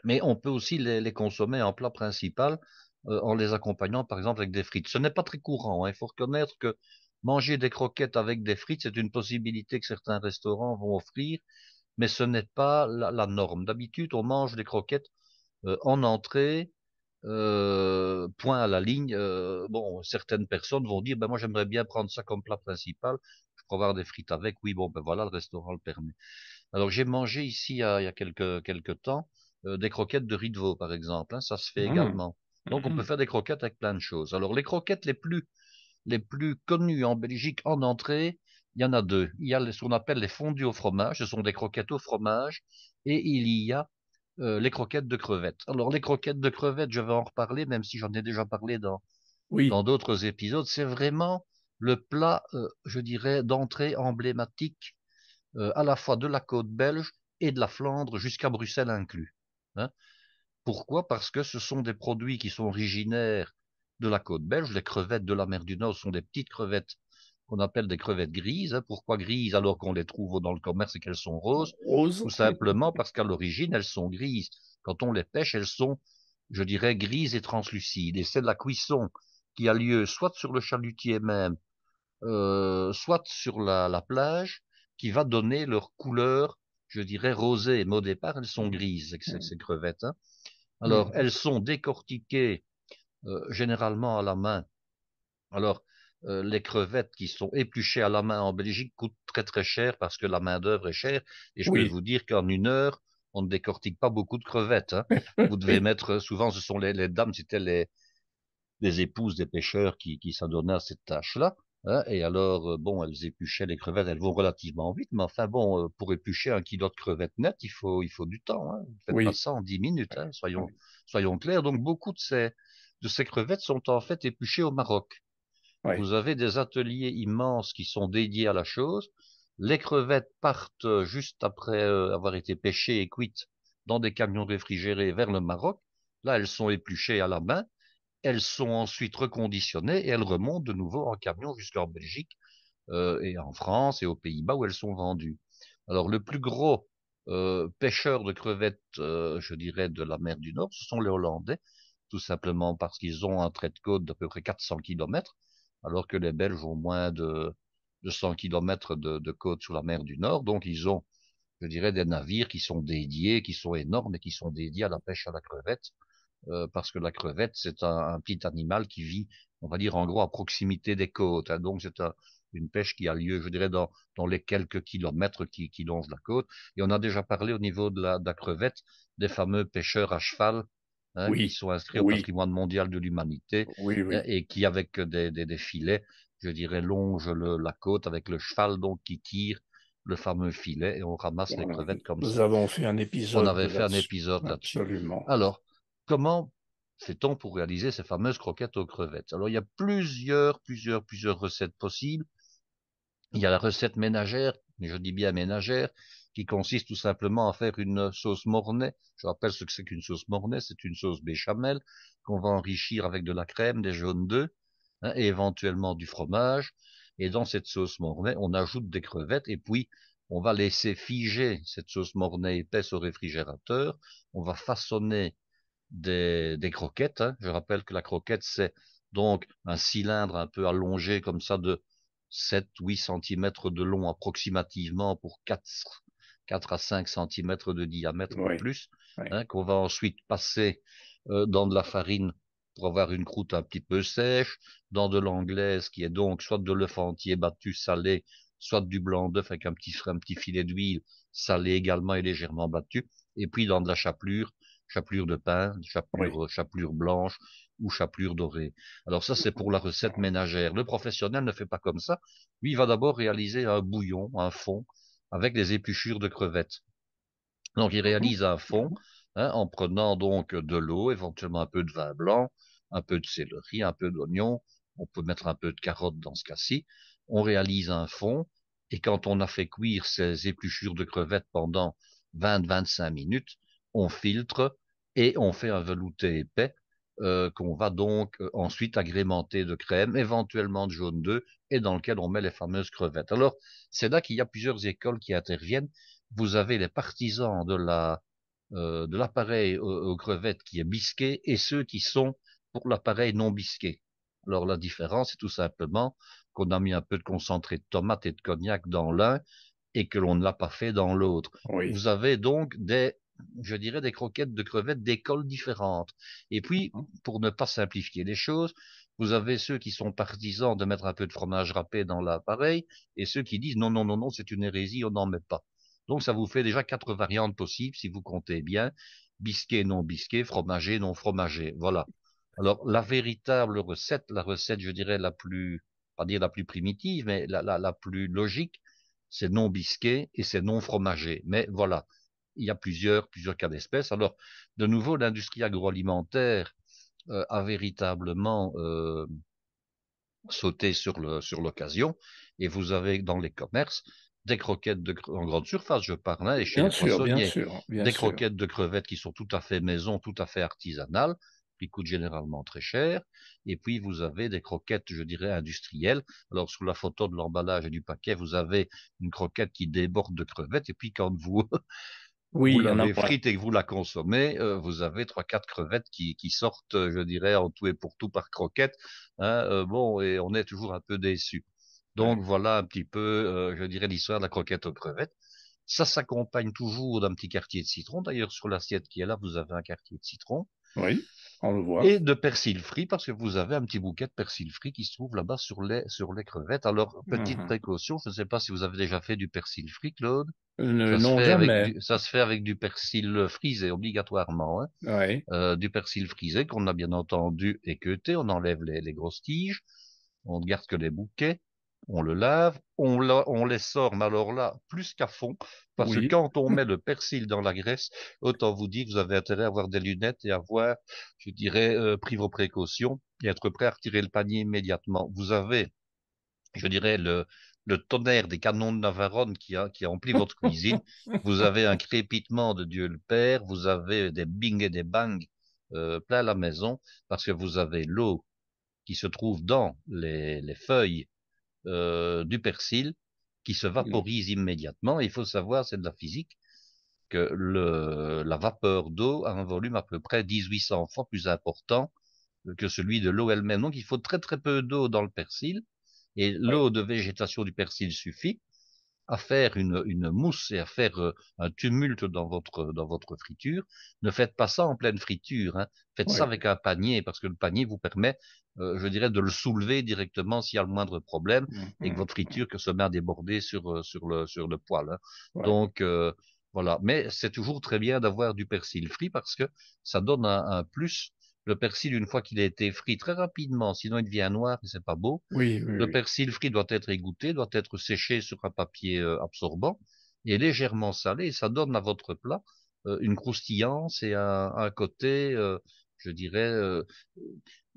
mais on peut aussi les consommer en plat principal, en les accompagnant par exemple avec des frites. Ce n'est pas très courant, hein. Il faut reconnaître que manger des croquettes avec des frites, c'est une possibilité que certains restaurants vont offrir, mais ce n'est pas la norme. D'habitude, on mange des croquettes en entrée, point à la ligne. Bon, certaines personnes vont dire, ben moi j'aimerais bien prendre ça comme plat principal, je peux avoir des frites avec. Oui, bon, ben voilà, le restaurant le permet. Alors j'ai mangé ici il y a quelques temps des croquettes de riz de veau, par exemple, hein, ça se fait Mhm, également. Donc on peut mhm. faire des croquettes avec plein de choses. Alors les croquettes les plus connues en Belgique en entrée, il y en a deux. Il y a ce qu'on appelle les fondues au fromage, ce sont des croquettes au fromage, et il y a les croquettes de crevettes. Alors les croquettes de crevettes, je vais en reparler, même si j'en ai déjà parlé Oui, dans d'autres épisodes. C'est vraiment le plat, je dirais, d'entrée emblématique à la fois de la côte belge et de la Flandre jusqu'à Bruxelles inclus, hein. Pourquoi? Parce que ce sont des produits qui sont originaires de la côte belge. Les crevettes de la mer du Nord sont des petites crevettes qu'on appelle des crevettes grises, hein. Pourquoi grises alors qu'on les trouve dans le commerce et qu'elles sont roses? rose. Tout simplement parce qu'à l'origine, elles sont grises. Quand on les pêche, elles sont, je dirais, grises et translucides. Et c'est de la cuisson qui a lieu soit sur le chalutier même, soit sur la plage, qui va donner leur couleur, je dirais, rosée. Mais au départ, elles sont grises, ces crevettes, hein. Alors, Mhm. elles sont décortiquées généralement à la main. Alors, les crevettes qui sont épluchées à la main en Belgique coûtent très très cher parce que la main-d'œuvre est chère. Et je peux Oui, vous dire qu'en une heure, on ne décortique pas beaucoup de crevettes, hein. Vous devez oui, mettre, souvent ce sont les dames, c'était les épouses des pêcheurs qui s'adonnaient à cette tâche-là, hein. Et alors, bon, elles épluchaient les crevettes, elles vont relativement vite, mais enfin bon, pour éplucher un kilo de crevettes nettes, il faut du temps, hein. Vous faites pas oui, ça en 10 minutes, hein, oui, soyons clairs. Donc beaucoup de ces crevettes sont en fait épluchées au Maroc. oui. Vous avez des ateliers immenses qui sont dédiés à la chose. Les crevettes partent juste après avoir été pêchées et cuites dans des camions réfrigérés vers le Maroc. Là, elles sont épluchées à la main. Elles sont ensuite reconditionnées et elles remontent de nouveau en camion jusqu'en Belgique et en France et aux Pays-Bas où elles sont vendues. Alors le plus gros pêcheur de crevettes, je dirais, de la mer du Nord, ce sont les Hollandais, tout simplement parce qu'ils ont un trait de côte d'à peu près 400 kilomètres, alors que les Belges ont moins de 100 kilomètres de côte sur la mer du Nord. Donc ils ont, je dirais, des navires qui sont dédiés, qui sont énormes et qui sont dédiés à la pêche à la crevette, parce que la crevette, c'est un petit animal qui vit, on va dire en gros, à proximité des côtes, hein. Donc c'est une pêche qui a lieu, je dirais, dans les quelques kilomètres qui longent la côte. Et on a déjà parlé au niveau de la crevette des fameux pêcheurs à cheval, hein, qui Oui, sont inscrits au oui, patrimoine mondial de l'humanité, oui, hein, oui, et qui, avec des filets, je dirais, longent la côte avec le cheval donc qui tire le fameux filet et on ramasse les Voilà. crevettes comme Nous ça. avons fait un On épisode avait fait un là-dessus. épisode là-dessus. Absolument. Alors, comment fait-on pour réaliser ces fameuses croquettes aux crevettes? Alors, il y a plusieurs recettes possibles. Il y a la recette ménagère, mais je dis bien ménagère, qui consiste tout simplement à faire une sauce mornay. Je rappelle ce que c'est qu'une sauce mornay, c'est une sauce béchamel qu'on va enrichir avec de la crème, des jaunes d'œufs, hein, et éventuellement du fromage. Et dans cette sauce mornay, on ajoute des crevettes et puis on va laisser figer cette sauce mornay épaisse au réfrigérateur. On va façonner des croquettes, hein. Je rappelle que la croquette, c'est donc un cylindre un peu allongé comme ça de 7-8 centimètres de long approximativement pour 4 à 5 centimètres de diamètre, pas Oui, plus, oui, hein, qu'on va ensuite passer dans de la farine pour avoir une croûte un petit peu sèche, dans de l'anglaise qui est donc soit de l'œuf entier battu salé, soit du blanc d'œuf avec un petit filet d'huile salé également et légèrement battu, et puis dans de la chapelure de pain, oui. chapelure blanche ou chapelure dorée. Alors ça, c'est pour la recette ménagère. Le professionnel ne fait pas comme ça. Lui, il va d'abord réaliser un bouillon, un fond, avec des épluchures de crevettes. Donc, il Mhm, réalise un fond, mhm. hein, en prenant donc de l'eau, éventuellement un peu de vin blanc, un peu de céleri, un peu d'oignon. On peut mettre un peu de carotte dans ce cas-ci. On réalise un fond. Et quand on a fait cuire ces épluchures de crevettes pendant 20-25 minutes, on filtre et on fait un velouté épais qu'on va donc ensuite agrémenter de crème, éventuellement de jaune d'œuf, et dans lequel on met les fameuses crevettes. Alors, c'est là qu'il y a plusieurs écoles qui interviennent. Vous avez les partisans de l'appareil aux crevettes qui est bisqué et ceux qui sont pour l'appareil non bisqué. Alors la différence, c'est tout simplement qu'on a mis un peu de concentré de tomate et de cognac dans l'un et que l'on ne l'a pas fait dans l'autre. Oui. Vous avez donc je dirais, des croquettes de crevettes d'écoles différentes. Et puis, Mhm. pour ne pas simplifier les choses, vous avez ceux qui sont partisans de mettre un peu de fromage râpé dans l'appareil et ceux qui disent non, non, non, non, c'est une hérésie, on n'en met pas. Donc, ça vous fait déjà 4 variantes possibles si vous comptez bien. Bisqué, non bisqué, fromagé, non fromagé. Voilà. Alors, la véritable recette, la recette, je dirais, la plus, pas dire la plus primitive, mais la plus logique, c'est non bisqué et c'est non fromagé. Mais voilà, il y a plusieurs cas d'espèce. Alors, de nouveau, l'industrie agroalimentaire a véritablement sauté sur l'occasion et vous avez dans les commerces des croquettes en grande surface, je parle, hein, et chez les Bien sûr, bien poissonniers, sûr, bien des sûr. croquettes de crevettes qui sont tout à fait maison, tout à fait artisanales, qui coûtent généralement très cher. Et puis, vous avez des croquettes, je dirais, industrielles. Alors, sur la photo de l'emballage et du paquet, vous avez une croquette qui déborde de crevettes. Et puis, quand vous, Oui, vous il y en a l'avez moins. frite et que vous la consommez, vous avez 3-4 crevettes qui sortent, je dirais, en tout et pour tout par croquette, hein, bon, et on est toujours un peu déçu. Donc Ouais. voilà un petit peu, je dirais, l'histoire de la croquette aux crevettes. Ça s'accompagne toujours d'un petit quartier de citron. D'ailleurs, sur l'assiette qui est là, vous avez un quartier de citron Oui, on le voit. et de persil frit parce que vous avez un petit bouquet de persil frit qui se trouve là-bas sur les crevettes. Alors, petite Mhm. précaution, je ne sais pas si vous avez déjà fait du persil frit, Claude. Non, jamais. Ça se fait avec du persil frisé obligatoirement, hein. Oui, Du persil frisé qu'on a bien entendu équeuté. On enlève les grosses tiges, on ne garde que les bouquets, on le lave, on les sort, mais alors là, plus qu'à fond, parce que oui. quand on met le persil dans la graisse, autant vous dire que vous avez intérêt à avoir des lunettes et avoir, je dirais, pris vos précautions et être prêt à retirer le panier immédiatement. Vous avez, je dirais, le tonnerre des canons de Navarone qui a empli votre cuisine. Vous avez un crépitement de Dieu le Père, vous avez des bing et des bangs plein la maison, parce que vous avez l'eau qui se trouve dans les feuilles du persil qui se Oui, vaporise immédiatement. Il faut savoir, c'est de la physique, que la vapeur d'eau a un volume à peu près 1800 fois plus important que celui de l'eau elle-même. Donc il faut très très peu d'eau dans le persil et oui. l'eau de végétation du persil suffit à faire une mousse et à faire un tumulte dans votre friture. Ne faites pas ça en pleine friture, hein. Faites ça Oui. avec un panier parce que le panier vous permet, je dirais, de le soulever directement s'il y a le moindre problème et que Mhm. votre friture que se met à déborder sur le poêle, hein. Ouais. Donc, voilà. Mais c'est toujours très bien d'avoir du persil frit parce que ça donne un plus Le persil, une fois qu'il a été frit très rapidement, sinon il devient noir et c'est pas beau. Oui, oui, Le oui. persil frit doit être égoutté, doit être séché sur un papier absorbant et légèrement salé. Et ça donne à votre plat une croustillance et un côté, je dirais,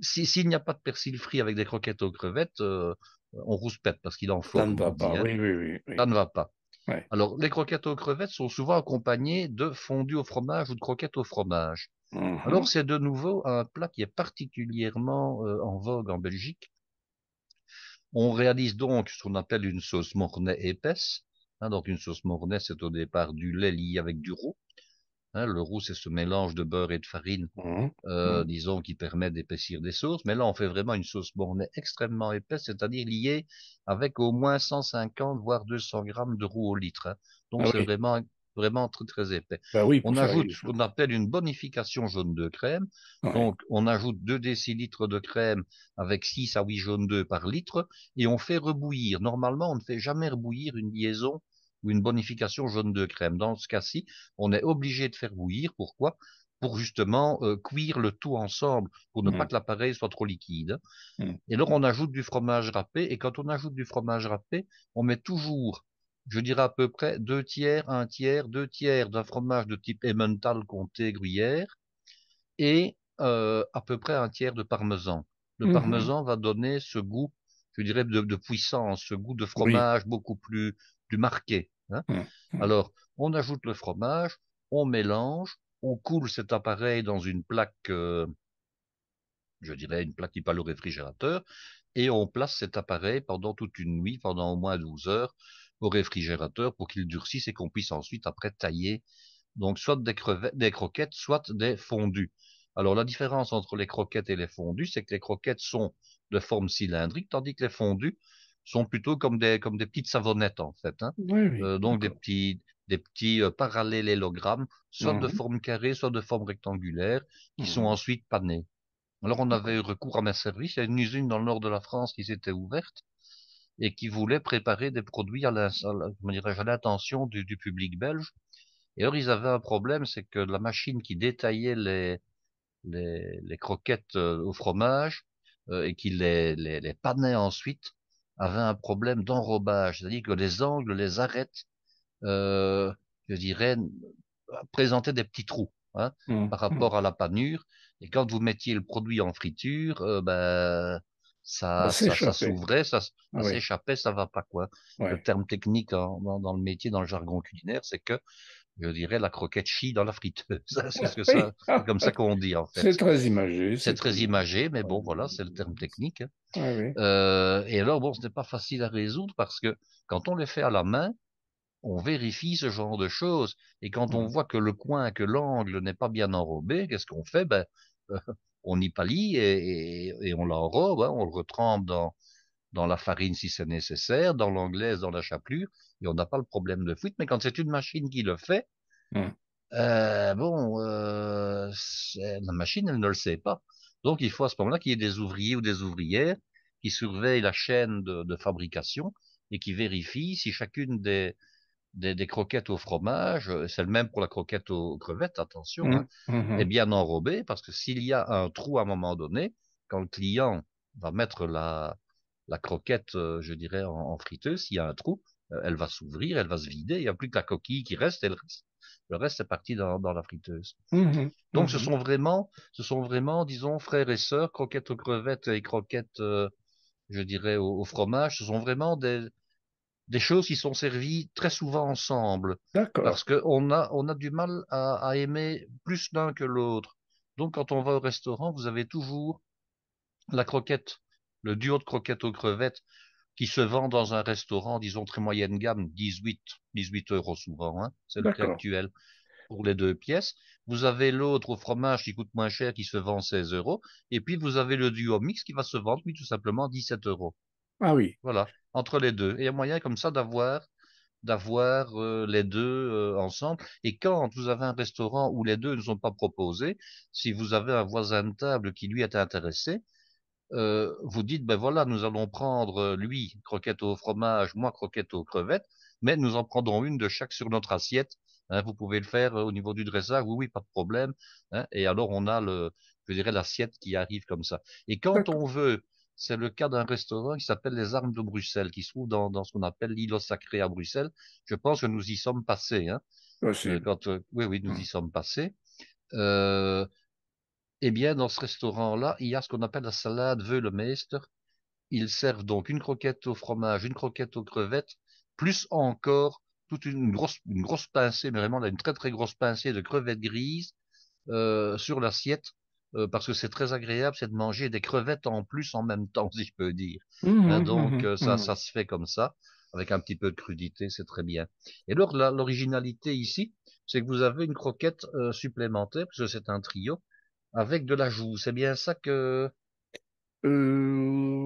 s'il n'y a pas de persil frit avec des croquettes aux crevettes, on rouspète parce qu'il en faut, Ça ne comme va on dit, pas. hein. Oui, oui, oui, Ça oui. ne va pas. Ouais. Alors, les croquettes aux crevettes sont souvent accompagnées de fondue au fromage ou de croquettes au fromage. Alors, Mhm. c'est de nouveau un plat qui est particulièrement en vogue en Belgique. On réalise donc ce qu'on appelle une sauce mornay épaisse. Hein, donc, une sauce mornay, c'est au départ du lait lié avec du roux. Hein, le roux, c'est ce mélange de beurre et de farine, Mhm. Mhm. disons, qui permet d'épaissir des sauces. Mais là, on fait vraiment une sauce mornay extrêmement épaisse, c'est-à-dire liée avec au moins 150, voire 200 grammes de roux au litre. Hein. Donc, Ah c'est oui, vraiment, vraiment très, très épais. bah oui, pour On faire ajoute une ce qu'on sauce. appelle une bonification jaune de crème. Ouais. Donc, on ajoute 2 décilitres de crème avec 6 à 8 jaunes d'œufs par litre et on fait rebouillir. Normalement, on ne fait jamais rebouillir une liaison ou une bonification jaune de crème. Dans ce cas-ci, on est obligé de faire bouillir. Pourquoi? Pour justement cuire le tout ensemble, pour ne pas Mhm. que l'appareil soit trop liquide. Mhm. Et alors, on ajoute du fromage râpé, et quand on ajoute du fromage râpé, on met toujours, je dirais à peu près 2 tiers, un tiers, 2 tiers d'un fromage de type Emmental, comté, gruyère, et à peu près un tiers de parmesan. Le Mhm. parmesan va donner ce goût, je dirais, de puissance, ce goût de Oui. fromage beaucoup plus marqué, hein. Mhm. Mhm. Alors, on ajoute le fromage, on mélange, on coule cet appareil dans une plaque, je dirais une plaque qui part au réfrigérateur, et on place cet appareil pendant toute une nuit, pendant au moins 12 heures, au réfrigérateur pour qu'il durcisse et qu'on puisse ensuite après tailler donc soit des crevettes, des croquettes, soit des fondus. Alors la différence entre les croquettes et les fondus, c'est que les croquettes sont de forme cylindrique, tandis que les fondus sont plutôt comme des petites savonnettes en fait, hein. Oui, oui, Donc d'accord. des petits parallélélogrammes, soit de Mhm. forme carrée, soit de forme rectangulaire, qui sont Mhm. ensuite panés. Alors on avait D'accord. eu recours à mes services. Il y a une usine dans le nord de la France qui s'était ouverte et qui voulait préparer des produits comment dirais-je, à l'intention du public belge. Et alors ils avaient un problème, c'est que la machine qui détaillait les croquettes au fromage et qui les panait ensuite avait un problème d'enrobage, c'est-à-dire que les angles, les arêtes, euh, je dirais, présentaient des petits trous, hein, Mhm. par Mhm. rapport à la panure. Et quand vous mettiez le produit en friture, ben, Ça ça s'échappait. s'ouvrait, Ah ça oui, s'échappait, ça va pas, quoi. Le ouais. terme technique dans le métier, dans le jargon culinaire, c'est que, je dirais, la croquette chie dans la friteuse. C'est ce que Oui, c'est comme ça qu'on dit, en c'est fait. très imagé, C'est c'est très très imagé, mais ouais. bon, voilà, c'est le terme technique, hein. Ouais, oui. Et alors, bon, ce n'est pas facile à résoudre parce que quand on les fait à la main, on vérifie ce genre de choses. Et quand on Mhm. voit que le coin, que l'angle n'est pas bien enrobé, qu'est-ce qu'on fait? Ben, euh, on y pallie et on l'enrobe, hein, on le retrempe dans la farine si c'est nécessaire, dans l'anglaise, dans la chapelure, et on n'a pas le problème de fuite. Mais quand c'est une machine qui le fait, Mhm. bon, la machine, elle ne le sait pas. Donc, il faut à ce moment-là qu'il y ait des ouvriers ou des ouvrières qui surveillent la chaîne de fabrication et qui vérifient si chacune des croquettes au fromage, c'est le même pour la croquette aux crevettes, attention, hein, Mhm. est Mhm. bien enrobée, parce que s'il y a un trou à un moment donné, quand le client va mettre la croquette, je dirais, en friteuse, s'il y a un trou, elle va s'ouvrir, elle va se vider, il n'y a plus que la coquille qui reste, et le reste est parti dans la friteuse. Mhm. Donc Mhm. ce sont vraiment, disons, frères et sœurs, croquettes aux crevettes et croquettes, je dirais, au fromage, ce sont vraiment des choses qui sont servies très souvent ensemble, D'accord. parce que on a du mal à aimer plus l'un que l'autre. Donc, quand on va au restaurant, vous avez toujours la croquette, le duo de croquettes aux crevettes qui se vend dans un restaurant, disons, très moyenne gamme, 18 euros souvent, hein, c'est le prix D'accord. actuel pour les 2 pièces. Vous avez l'autre au fromage qui coûte moins cher, qui se vend 16 euros. Et puis, vous avez le duo mix qui va se vendre, lui, tout simplement 17 euros. Ah oui. Voilà, entre les deux. Et il y a moyen comme ça d'avoir les deux ensemble. Et quand vous avez un restaurant où les deux ne sont pas proposés, si vous avez un voisin de table qui lui est intéressé, vous dites, ben voilà, nous allons prendre lui croquette au fromage, moi croquette aux crevettes, mais nous en prendrons une de chaque sur notre assiette Hein, vous pouvez le faire au niveau du dressage, oui, oui, pas de problème. Hein, et alors on a je dirais l'assiette qui arrive comme ça. Et quand D'accord. on veut, c'est le cas d'un restaurant qui s'appelle les Armes de Bruxelles, qui se trouve dans ce qu'on appelle l'îlot sacré à Bruxelles. Je pense que nous y sommes passés. Hein, Possible. oui, oui, nous y Hum. sommes passés. Euh, eh bien, dans ce restaurant-là, il y a ce qu'on appelle la salade Veulemeester. Ils servent donc une croquette au fromage, une croquette aux crevettes, plus encore toute une grosse pincée, mais vraiment là, une très très grosse pincée de crevettes grises sur l'assiette, parce que c'est très agréable, c'est de manger des crevettes en plus en même temps, si je peux dire. Hein, Mhm, donc mhm, ça mhm. se fait comme ça, avec un petit peu de crudité, c'est très bien. Et alors l'originalité ici, c'est que vous avez une croquette supplémentaire, parce que c'est un trio, avec de l'ajout. C'est bien ça que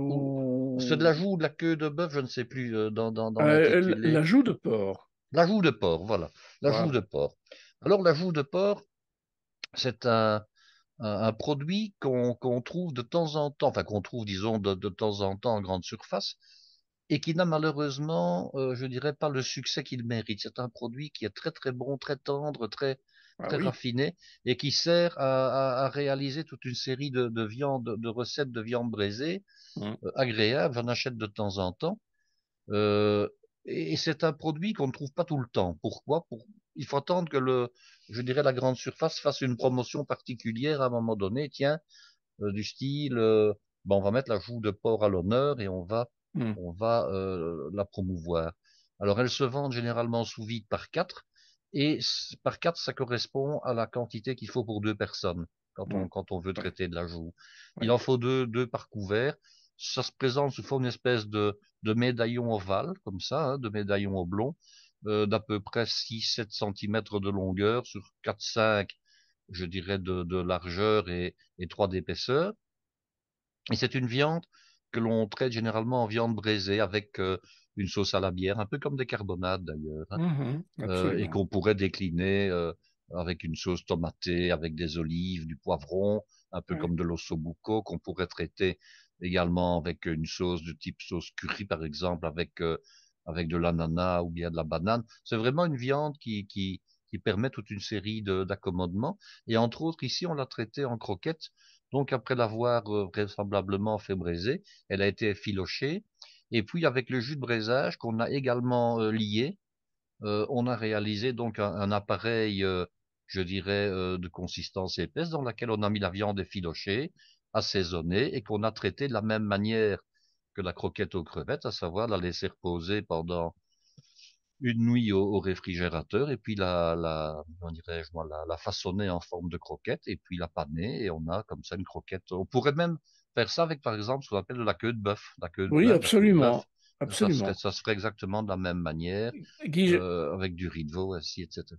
ou c'est de Euh, l'ajout ou de la queue de bœuf, je ne sais plus dans l'intitulé. l'ajout de porc. L'ajout de porc, voilà. L'ajout de Voilà. porc. Alors l'ajout de porc, c'est un produit qu'on trouve de temps en temps, enfin qu'on trouve, disons, de temps en temps en grande surface, et qui n'a malheureusement, je dirais, pas le succès qu'il mérite. C'est un produit qui est très très bon, très tendre, très Ah très oui. raffiné, et qui sert à réaliser toute une série de viandes, de recettes de viande braisée Hum, agréables. J'en achète de temps en temps. Euh, et c'est un produit qu'on ne trouve pas tout le temps. Pourquoi? Il faut attendre que je dirais, la grande surface fasse une promotion particulière à un moment donné. Tiens, du style, ben, on va mettre la joue de porc à l'honneur et hum, la promouvoir. Alors, elles se vendent généralement sous vide par quatre, et par quatre, ça correspond à la quantité qu'il faut pour deux personnes hum. quand on veut Ouais, traiter de la joue. Il ouais. en faut deux par couvert. Ça se présente sous forme d'une espèce de médaillon ovale, comme ça, hein, de médaillon oblong, d'à peu près 6-7 centimètres de longueur sur 4-5, je dirais, de largeur et 3 d'épaisseur. Et c'est une viande que l'on traite généralement en viande braisée avec une sauce à la bière, un peu comme des carbonades d'ailleurs, hein, Mhm, et absolument. qu'on pourrait décliner avec une sauce tomatée, avec des olives, du poivron, un peu Ouais. comme de l'ossobuco, qu'on pourrait traiter également avec une sauce de type sauce curry, par exemple, avec de l'ananas ou bien de la banane. C'est vraiment une viande qui permet toute une série d'accommodements. Et entre autres, ici, on l'a traitée en croquette. Donc, après l'avoir vraisemblablement fait braiser, elle a été effilochée. Et puis, avec le jus de braisage qu'on a également lié, on a réalisé donc un appareil, je dirais, de consistance épaisse dans laquelle on a mis la viande effilochée, assaisonnée et qu'on a traité de la même manière que la croquette aux crevettes, à savoir la laisser reposer pendant une nuit au réfrigérateur et puis comment dirais-je moi, la façonner en forme de croquette et puis la paner et on a comme ça une croquette. On pourrait même faire ça avec, par exemple, ce qu'on appelle de la queue de bœuf, Oui, la queue de bœuf. absolument. Absolument. Ça se ferait exactement de la même manière, Guy, avec du riz de veau aussi, etc.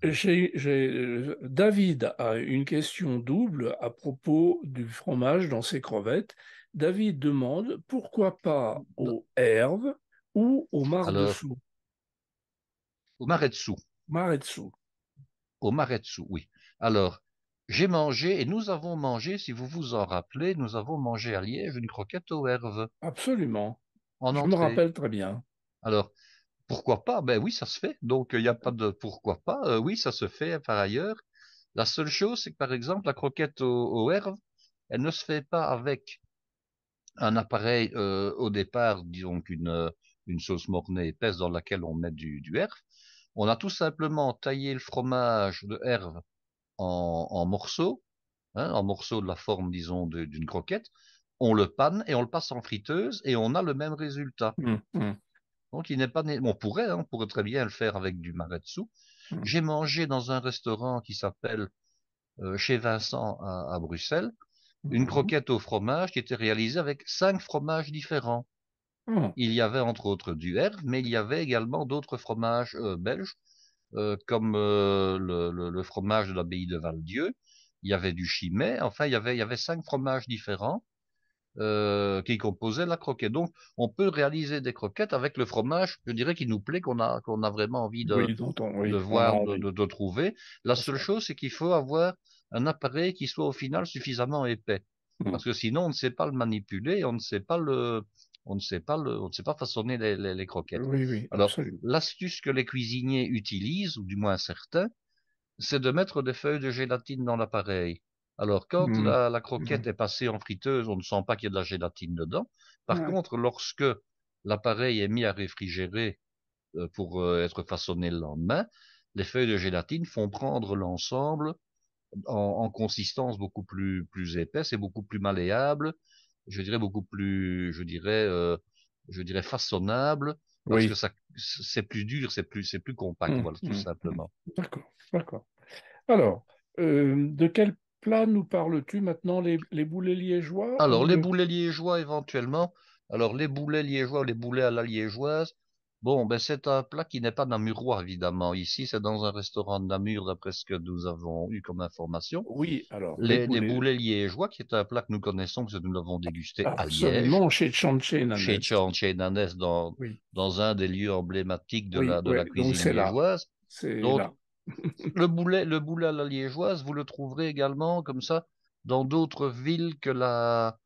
David a une question double à propos du fromage dans ses crevettes. David demande pourquoi pas au herbe ou au Alors, marre-dessous. au maretsu, Marre-dessous. oui. Alors, j'ai mangé, et nous avons mangé, si vous vous en rappelez, nous avons mangé à Liège une croquette aux herves Absolument. en Je me entrée. rappelle très bien. Alors, pourquoi pas? Ben oui, ça se fait. Donc, il n'y a pas de pourquoi pas. Oui, ça se fait par ailleurs. La seule chose, c'est que par exemple, la croquette aux herves, elle ne se fait pas avec un appareil au départ, disons une sauce mornay épaisse dans laquelle on met du herve. On a tout simplement taillé le fromage de herve en morceaux, hein, en morceaux de la forme, disons, d'une croquette. On le panne et on le passe en friteuse et on a le même résultat. Hum, hum, Donc, il n'est pas on pourrait, hein, on pourrait très bien le faire avec du maretsu. hum, J'ai mangé dans un restaurant qui s'appelle chez Vincent à Bruxelles une hum. croquette au fromage qui était réalisée avec 5 fromages différents. Oh, Il y avait entre autres du Herve, mais il y avait également d'autres fromages belges, comme le fromage de l'abbaye de Val-Dieu. Il y avait du Chimay. Enfin, il y avait 5 fromages différents qui composaient la croquette. Donc, on peut réaliser des croquettes avec le fromage, je dirais, qui nous plaît, qu'on a vraiment envie oui, de oui, on a voir, envie. de trouver. La C'est seule ça. chose, c'est qu'il faut avoir un appareil qui soit au final suffisamment épais. Hum. Parce que sinon, on ne sait pas le manipuler, on ne sait pas façonner les croquettes. Oui, oui, Alors, absolument. l'astuce que les cuisiniers utilisent, ou du moins certains, c'est de mettre des feuilles de gélatine dans l'appareil. Alors, quand Mhm. la croquette Mhm. est passée en friteuse, on ne sent pas qu'il y a de la gélatine dedans. Par Ah, contre, lorsque l'appareil est mis à réfrigérer pour être façonné le lendemain, les feuilles de gélatine font prendre l'ensemble en consistance beaucoup plus épaisse et beaucoup plus malléable, je dirais beaucoup plus, je dirais façonnable, parce que oui. ça, c'est plus dur, c'est plus compact, Mhm. voilà, tout Mhm. Mhm. simplement. D'accord, d'accord. Alors, de quel plat nous parles-tu maintenant? Les boulets liégeois Alors, ou les le... boulets liégeois éventuellement. Alors, les boulets liégeois, les boulets à la liégeoise. Bon, ben, c'est un plat qui n'est pas namurois, évidemment. Ici, c'est dans un restaurant de Namur, d'après ce que nous avons eu comme information. Oui, alors, les Les boulets. boulets liégeois, qui est un plat que nous connaissons, parce que nous l'avons dégusté à Liège, Absolument, chez Tchanché chez Nanès. Chez Nanès, Oui, dans un des lieux emblématiques oui, de la oui. Donc, cuisine c'est là. liégeoise. C'est Donc, là. le boulet à la liégeoise, vous le trouverez également, comme ça, dans d'autres villes que la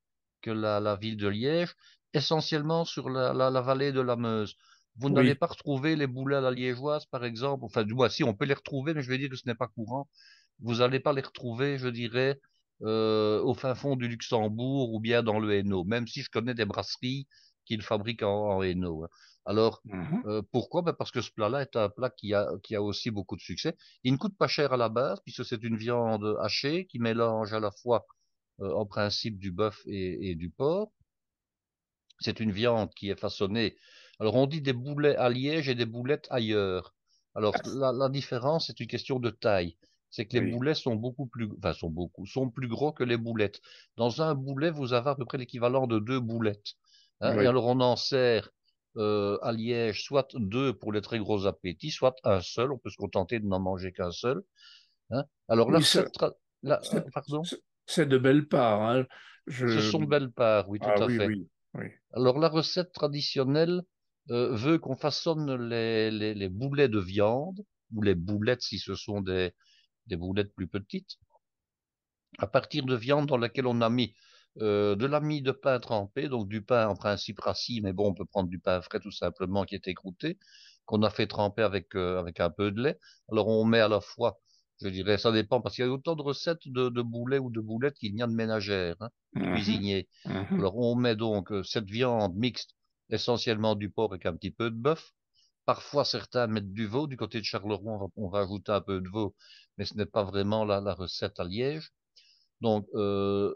ville de Liège, essentiellement sur la vallée de la Meuse. Vous n'allez Oui. pas retrouver les boulets à la liégeoise, par exemple. Enfin, du moins, si, on peut les retrouver, mais je vais dire que ce n'est pas courant. Vous n'allez pas les retrouver, je dirais, au fin fond du Luxembourg ou bien dans le Hainaut, même si je connais des brasseries qui le fabriquent en Hainaut, hein. Alors, Mhm. pourquoi? Ben parce que ce plat-là est un plat qui a aussi beaucoup de succès. Il ne coûte pas cher à la base, puisque c'est une viande hachée qui mélange à la fois, en principe, du bœuf et du porc. C'est une viande qui est façonnée. Alors, on dit des boulets à Liège et des boulettes ailleurs. Alors, la différence, c'est une question de taille. C'est que les Oui, boulets sont enfin, sont plus gros que les boulettes. Dans un boulet, vous avez à peu près l'équivalent de deux boulettes, hein. Et oui. alors, on en sert, à Liège, soit deux pour les très gros appétits, soit un seul. On peut se contenter de n'en manger qu'un seul, hein. Alors, la Oui, recette, c'est pardon, c'est de belles parts, hein. ce Je... sont de belles parts, oui, tout Ah à oui, fait. oui, oui. Alors, la recette traditionnelle veut qu'on façonne les boulets de viande, ou les boulettes si ce sont des boulettes plus petites, à partir de viande dans laquelle on a mis de l'ami de pain trempé, donc du pain en principe rassis, mais bon, on peut prendre du pain frais tout simplement qui est écrouté, qu'on a fait tremper avec un peu de lait. Alors, on met à la fois, je dirais, ça dépend, parce qu'il y a autant de recettes de boulets ou de boulettes qu'il n'y a de ménagères, hein, de Mhm, cuisiniers. mhm, Alors, on met donc cette viande mixte, essentiellement du porc avec un petit peu de bœuf. Parfois, certains mettent du veau. Du côté de Charleroi, on va ajouter un peu de veau, mais ce n'est pas vraiment la recette à Liège. Donc,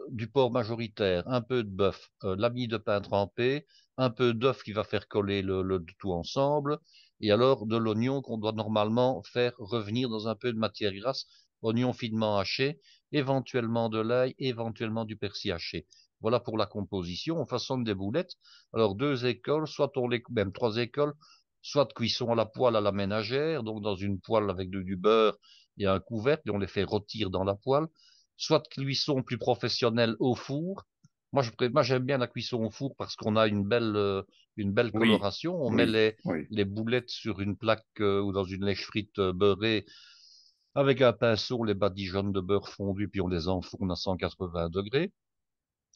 du porc majoritaire, un peu de bœuf, l'ami de pain trempé, un peu d'œuf qui va faire coller le tout ensemble, et alors de l'oignon qu'on doit normalement faire revenir dans un peu de matière grasse, oignon finement haché, éventuellement de l'ail, éventuellement du persil haché. Voilà pour la composition. On façonne des boulettes. Alors, deux écoles, soit même trois écoles, soit de cuisson à la poêle à la ménagère, donc dans une poêle avec du beurre et un couvercle, et on les fait rôtir dans la poêle, soit de cuisson plus professionnelle au four. Moi, j'aime bien la cuisson au four parce qu'on a une belle oui, coloration. On met oui, oui. les boulettes sur une plaque ou dans une lèche frite beurrée avec un pinceau, les badigeonne de beurre fondu, puis on les enfourne à 180 degrés.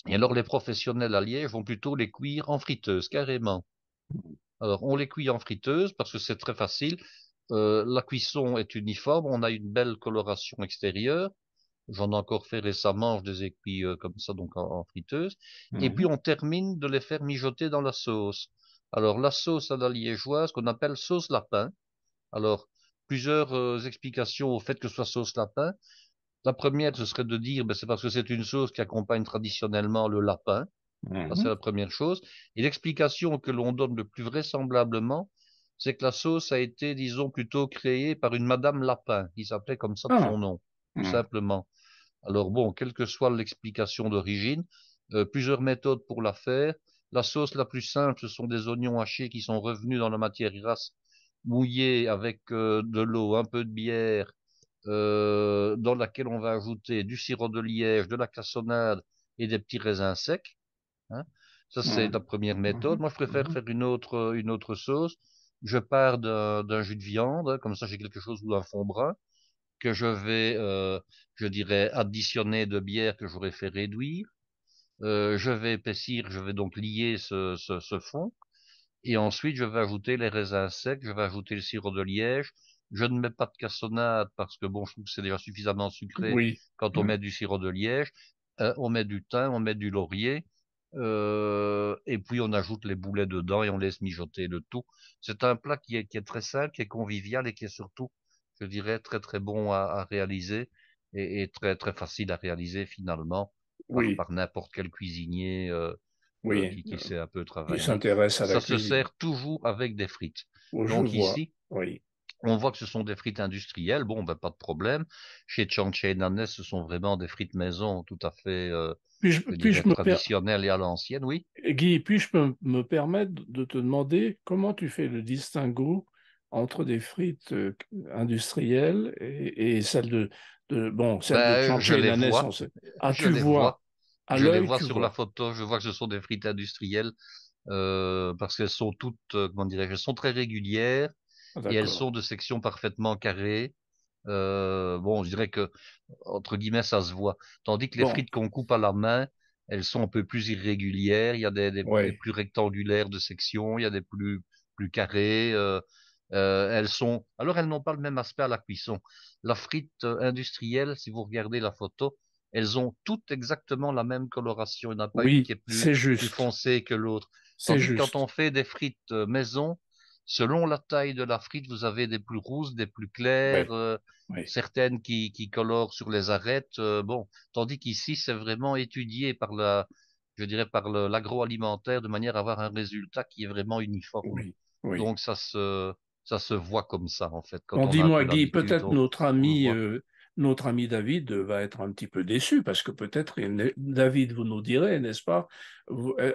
Et alors, les professionnels à Liège vont plutôt les cuire en friteuse, carrément. Alors, on les cuit en friteuse parce que c'est très facile. La cuisson est uniforme, on a une belle coloration extérieure. J'en ai encore fait récemment, je les ai cuits comme ça, donc en friteuse. Et puis Mhm. on termine de les faire mijoter dans la sauce. Alors la sauce à la liégeoise qu'on appelle sauce lapin. Alors plusieurs explications au fait que ce soit sauce lapin. La première, ce serait de dire, ben, c'est parce que c'est une sauce qui accompagne traditionnellement le lapin. Ça, c'est Mhm. la première chose. Et l'explication que l'on donne le plus vraisemblablement, c'est que la sauce a été, disons, plutôt créée par une Madame Lapin, qui s'appelait comme ça de Ah, son nom, tout mhm. simplement. Alors bon, quelle que soit l'explication d'origine, plusieurs méthodes pour la faire. La sauce la plus simple, ce sont des oignons hachés qui sont revenus dans la matière grasse, mouillés avec de l'eau, un peu de bière, dans laquelle on va ajouter du sirop de liège, de la cassonade et des petits raisins secs, hein. Ça, c'est la Mhm. première méthode. Mhm. Moi, je préfère Mhm. faire une autre sauce. Je pars d'un jus de viande, hein, comme ça j'ai quelque chose ou un fond brun que je vais, je dirais, additionner de bière que j'aurais fait réduire. Je vais épaissir, je vais donc lier ce fond. Et ensuite, je vais ajouter les raisins secs, je vais ajouter le sirop de liège, Je ne mets pas de cassonade parce que bon, je trouve que c'est déjà suffisamment sucré Oui. quand on met du sirop de liège. On met du thym, on met du laurier, et puis on ajoute les boulets dedans et on laisse mijoter le tout. C'est un plat qui est très simple, qui est convivial et qui est surtout, je dirais, très très bon à réaliser et très très facile à réaliser finalement Oui. par n'importe quel cuisinier Oui. qui sait un peu Qui travailler. s'intéresse à la Ça se cuisine. sert toujours avec des frites. Oh, je Donc vois. ici, Oui. on voit que ce sont des frites industrielles. Bon, ben, pas de problème. Chez Ciancce et Nanès, ce sont vraiment des frites maison tout à fait, je dirais, Puis-je me per- traditionnelles et à l'ancienne, oui. Guy, puis-je me permettre de te demander comment tu fais le distinguo entre des frites industrielles et celles bon, celles de Ben, Ciancce je et les Nanès, on vois. sait. Ah, Je tu les vois. vois. À Je les l'œil, vois tu sur la vois. photo. Je vois que ce sont des frites industrielles, parce qu'elles sont toutes, comment dirais-je, elles sont très régulières Ah, et elles d'accord. sont de sections parfaitement carrées. Bon, je dirais que, entre guillemets, ça se voit. Tandis que les Bon, frites qu'on coupe à la main, elles sont un peu plus irrégulières. Il y a des ouais. plus rectangulaires de section, il y a des plus carrées. Alors elles n'ont pas le même aspect à la cuisson. La frite industrielle, si vous regardez la photo, elles ont toutes exactement la même coloration. Il n'y en a pas une Oui, qui est c'est plus juste. foncée que l'autre. C'est Tandis que quand juste. on fait des frites maison, selon la taille de la frite, vous avez des plus rousses, des plus claires, Oui, oui. certaines qui colorent sur les arêtes. Bon, tandis qu'ici, c'est vraiment étudié par je dirais par l'agroalimentaire de manière à avoir un résultat qui est vraiment uniforme. Oui, oui. Donc ça se voit comme ça en fait. Quand Bon, on a un peu dis-moi, Guy, l'habitude, peut-être on le voit. notre ami David va être un petit peu déçu parce que peut-être, David, vous nous direz, n'est-ce pas,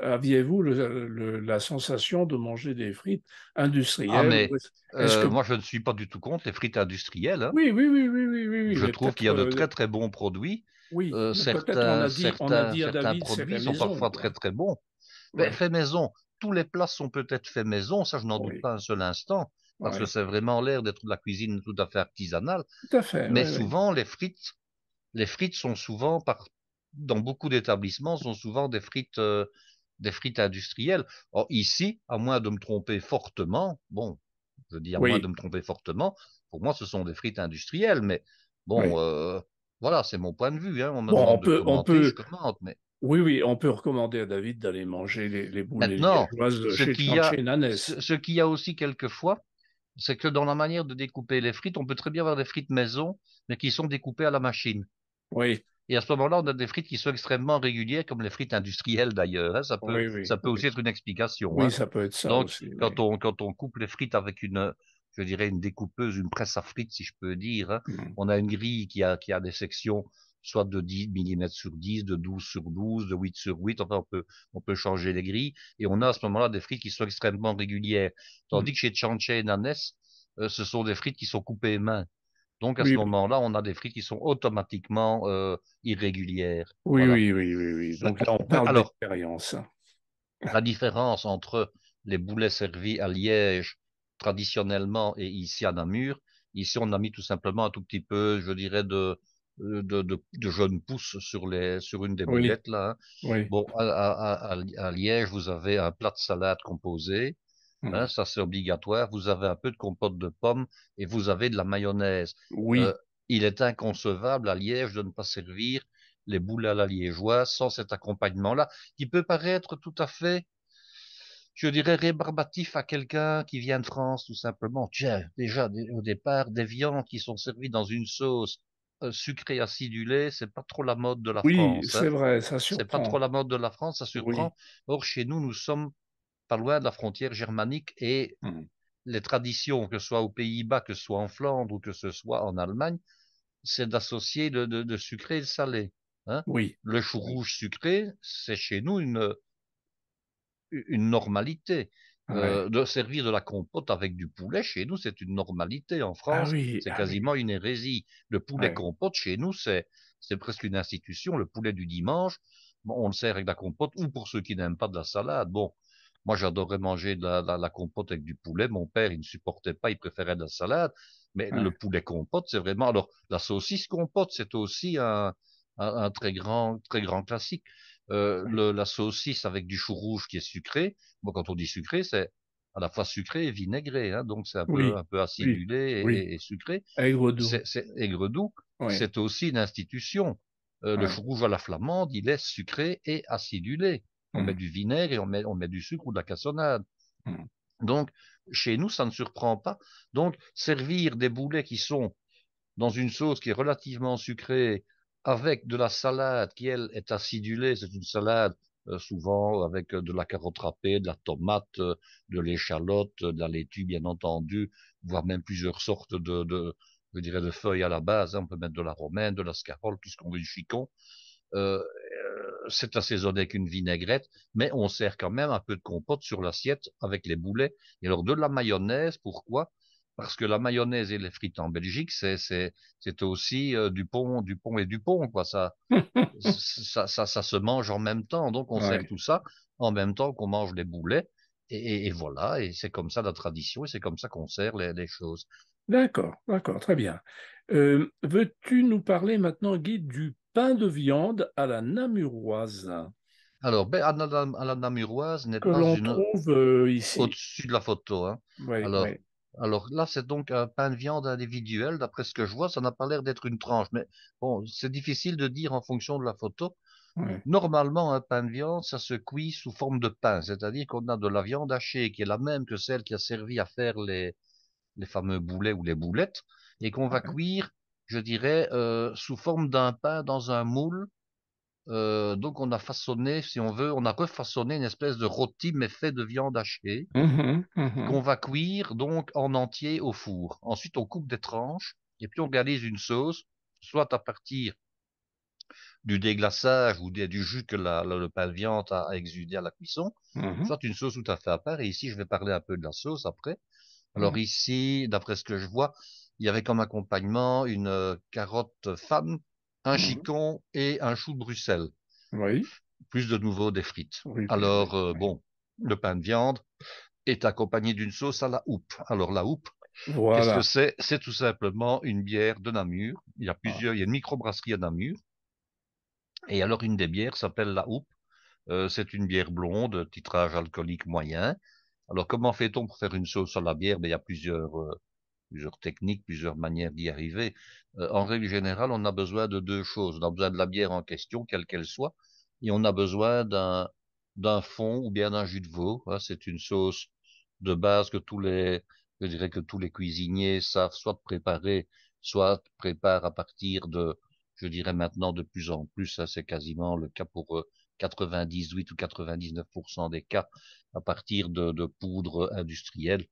aviez-vous la sensation de manger des frites Ah industrielles ou mais est-ce que... moi je ne suis pas du tout contre les frites industrielles, hein. Oui, oui, oui, oui, oui, oui, oui, Je mais trouve qu'il y peut-être, a de très très bons produits. oui, mais peut-être on a dit à Certains David, c'est produits fait sont maison, parfois très quoi. très bons. Mais Oui, fait maison, tous les plats sont peut-être faits maison, ça je n'en doute oui, pas un seul instant, parce que oui, c'est vraiment l'air d'être de la cuisine tout à fait artisanale. tout à fait, Mais oui, oui, souvent les frites sont souvent dans beaucoup d'établissements sont souvent des frites industrielles. Or ici, à moins de me tromper fortement, bon, je dis à moins de oui, me tromper fortement, pour moi ce sont des frites industrielles, mais bon, oui. voilà, c'est mon point de vue, hein. On me Bon, demande de on commenter, je peut, commente, mais oui, oui, on peut recommander à David d'aller manger les boules maintenant, liégeoises chez Cianchez Nanès. ce qu'il y a aussi quelquefois, c'est que dans la manière de découper les frites, on peut très bien avoir des frites maison, mais qui sont découpées à la machine. Oui, Et à ce moment-là, on a des frites qui sont extrêmement régulières, comme les frites industrielles d'ailleurs, hein. oui, oui, Ça peut oui. aussi être une explication, Oui, hein. ça peut être ça Donc, aussi, oui. quand on coupe les frites avec je dirais une découpeuse, une presse à frites, si je peux dire, hein, Mm. on a une grille qui a des sections soit de 10 millimètres sur 10, de 12 sur 12, de 8 sur 8. Enfin, on peut changer les grilles. Et on a à ce moment-là des frites qui sont extrêmement régulières. Mm. Tandis que chez Ciancce et Nanès, ce sont des frites qui sont coupées main. Donc à ce Oui, oui, moment-là, on a des frites qui sont automatiquement irrégulières. oui, Voilà. oui, oui, oui, oui. Donc là, on parle Alors, d'expérience. la différence entre les boulets servis à Liège traditionnellement et ici à Namur, ici on a mis tout simplement un tout petit peu, je dirais, de jeunes pousses sur une des Oui, boulettes là, hein. oui. Bon, à Liège, vous avez un plat de salade composé, hein, Mm. ça c'est obligatoire. Vous avez un peu de compote de pommes et vous avez de la mayonnaise. Euh, Oui, il est inconcevable à Liège de ne pas servir les boules à la liégeoise sans cet accompagnement-là, qui peut paraître tout à fait, je dirais, rébarbatif à quelqu'un qui vient de France, tout simplement. Tiens, déjà, au départ, des viandes qui sont servies dans une sauce sucrée acidulée, c'est pas trop la mode de la oui, France, hein. c'est vrai, ça C'est pas trop surprend. la mode de la France, ça Oui. surprend. Or, chez nous, nous sommes pas loin de la frontière germanique et Mm. les traditions, que ce soit aux Pays-Bas, que ce soit en Flandre ou que ce soit en Allemagne, c'est d'associer de sucré et de salé, hein. Oui, Le chou oui. rouge sucré, c'est chez nous une normalité. Ouais. De servir de la compote avec du poulet, chez nous, c'est une normalité. En Ah France, oui, c'est ah oui. quasiment une hérésie. Le poulet Ouais. compote, chez nous, c'est presque une institution. Le poulet du dimanche, bon, on le sert avec de la compote, ou pour ceux qui n'aiment pas de la salade. Bon, moi, j'adorais manger de la compote avec du poulet. Mon père, il ne supportait pas, il préférait de la salade. Mais le Ouais. poulet compote, c'est vraiment... Alors, la saucisse compote, c'est aussi un très grand classique. Ouais. La saucisse avec du chou rouge qui est sucré. Bon, quand on dit sucré, c'est à la fois sucré et vinaigré, hein, donc c'est Oui, un peu oui, acidulé oui. et sucré. Aigre-doux. C'est aigre-doux. Oui, C'est aussi une institution. Le oui. chou rouge à la flamande, il est sucré et acidulé. On met Hum, du vinaigre et on met du sucre ou de la cassonade. hum, Donc, chez nous, ça ne surprend pas. Donc, servir des boulets qui sont dans une sauce qui est relativement sucrée, avec de la salade qui, elle, est acidulée. C'est une salade souvent avec de la carotte râpée, de la tomate, de l'échalote, de la laitue, bien entendu, voire même plusieurs sortes je dirais, de feuilles à la base, hein. On peut mettre de la romaine, de la scarole, tout ce qu'on veut, du chicon. Euh, c'est assaisonné avec une vinaigrette, mais on sert quand même un peu de compote sur l'assiette avec les boulets. Et alors de la mayonnaise, pourquoi? Parce que la mayonnaise et les frites en Belgique, c'est aussi du pont et du pont, quoi. Ça se mange en même temps. Donc on sert oui. tout ça en même temps qu'on mange les boulets. Et voilà, et c'est comme ça la tradition, et c'est comme ça qu'on sert les choses. D'accord, d'accord, très bien. Veux-tu nous parler maintenant, Guy, du pain de viande à la namuroise Alors, ben, à la namuroise n'est que pas l'on une trouve ici? au-dessus de la photo, hein. Oui, Alors, oui, alors là, c'est donc un pain de viande individuel. D'après ce que je vois, ça n'a pas l'air d'être une tranche. Mais bon, c'est difficile de dire en fonction de la photo. oui, Normalement, un pain de viande, ça se cuit sous forme de pain. C'est-à-dire qu'on a de la viande hachée qui est la même que celle qui a servi à faire les fameux boulets ou les boulettes et qu'on va oui. cuire, je dirais, sous forme d'un pain dans un moule. Donc on a façonné, si on veut, on a refaçonné une espèce de rôti mais fait de viande hachée Mhm, mhm, qu'on va cuire donc en entier au four. Ensuite, on coupe des tranches et puis on réalise une sauce, soit à partir du déglaçage ou du jus que le pain de viande a exudé à la cuisson, mhm, soit une sauce tout à fait à part. Et ici, je vais parler un peu de la sauce après. Alors mhm, ici, d'après ce que je vois, il y avait comme accompagnement une carotte fan, un mhm. chicon et un chou de Bruxelles. Oui, Plus de nouveau des frites. oui, oui, oui, Alors, oui. bon, le pain de viande est accompagné d'une sauce à la houppe. Alors, la houppe, qu'est-ce que Voilà. c'est? C'est tout simplement une bière de Namur. Ah, Il y a une microbrasserie à Namur. Et alors, une des bières s'appelle la houppe. C'est une bière blonde, titrage alcoolique moyen. Alors, comment fait-on pour faire une sauce à la bière? Ben, il y a plusieurs techniques, plusieurs manières d'y arriver. En règle générale, on a besoin de deux choses. On a besoin de la bière en question, quelle qu'elle soit, et on a besoin d'un fond ou bien d'un jus de veau, hein. C'est une sauce de base je dirais que tous les cuisiniers savent soit préparer, soit préparent à partir je dirais maintenant de plus en plus, ça c'est quasiment le cas pour 98 ou 99% des cas, à partir de poudre industrielle,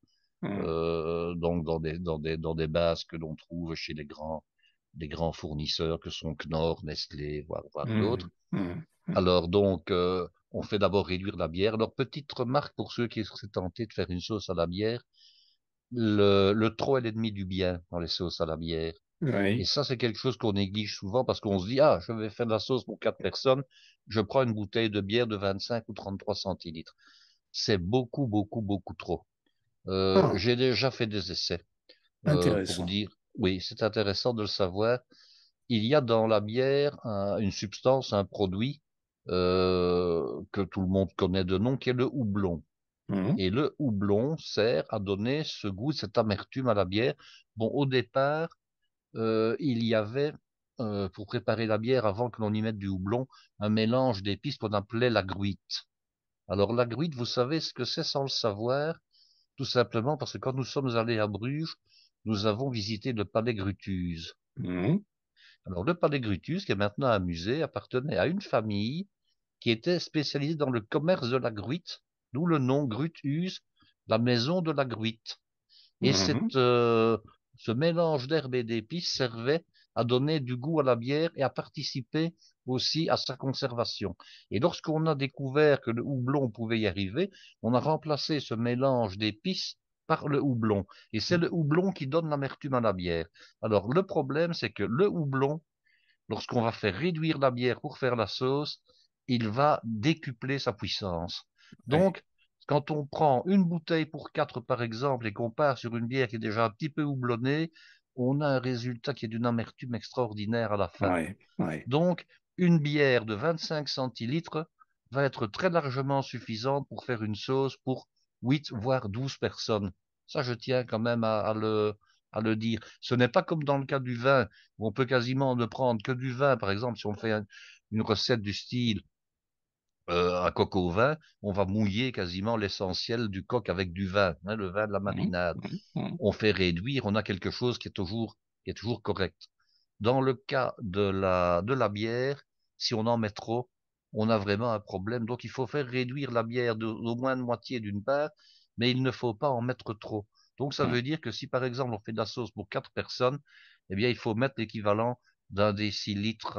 mhm, donc dans des bases que l'on trouve chez des grands fournisseurs que sont Knorr, Nestlé, voire mhm, d'autres. mhm, mhm. Alors donc, on fait d'abord réduire la bière. Alors, petite remarque pour ceux qui seraient tentés de faire une sauce à la bière, le trop est l'ennemi du bien dans les sauces à la bière. Et Oui. ça, c'est quelque chose qu'on néglige souvent parce qu'on se dit, ah, je vais faire de la sauce pour 4 personnes, je prends une bouteille de bière de 25 ou 33 centilitres. C'est beaucoup, beaucoup, beaucoup trop. Ah, J'ai déjà fait des essais pour intéressant. dire, oui, c'est intéressant de le savoir. Il y a dans la bière une substance, un produit que tout le monde connaît de nom, qui est le houblon. Mhm, Et le houblon sert à donner ce goût, cette amertume à la bière. Bon, au départ, il y avait, pour préparer la bière, avant que l'on y mette du houblon, un mélange d'épices qu'on appelait la gruite. Alors la gruite, vous savez ce que c'est sans le savoir? Tout simplement parce que quand nous sommes allés à Bruges, nous avons visité le Palais Grutuse. mhm, Alors, le Palais Grutus, qui est maintenant un musée, appartenait à une famille qui était spécialisée dans le commerce de la gruite, d'où le nom Gruthuse, la maison de la gruite. Et mhm. ce mélange d'herbes et d'épices servait à donner du goût à la bière et à participer aussi à sa conservation. Et lorsqu'on a découvert que le houblon pouvait y arriver, on a remplacé ce mélange d'épices par le houblon. Et c'est le houblon qui donne l'amertume à la bière. Alors, le problème, c'est que le houblon, lorsqu'on va faire réduire la bière pour faire la sauce, il va décupler sa puissance. Oui, Donc, quand on prend une bouteille pour 4, par exemple, et qu'on part sur une bière qui est déjà un petit peu houblonnée, on a un résultat qui est d'une amertume extraordinaire à la fin. oui, oui. Donc, une bière de 25 centilitres va être très largement suffisante pour faire une sauce pour 8 voire 12 personnes. Ça, je tiens quand même à le dire. Ce n'est pas comme dans le cas du vin, où on peut quasiment ne prendre que du vin. Par exemple, si on fait une recette du style un coq au vin, on va mouiller quasiment l'essentiel du coq avec du vin, hein, le vin de la Mhm, marinade. mhm, mhm. On fait réduire, on a quelque chose qui est toujours correct. Dans le cas de la bière, si on en met trop, on a vraiment un problème. Donc il faut faire réduire la bière au moins de moitié d'une part, mais il ne faut pas en mettre trop. Donc ça veut dire que si par exemple on fait de la sauce pour 4 personnes, eh bien il faut mettre l'équivalent d'un décilitre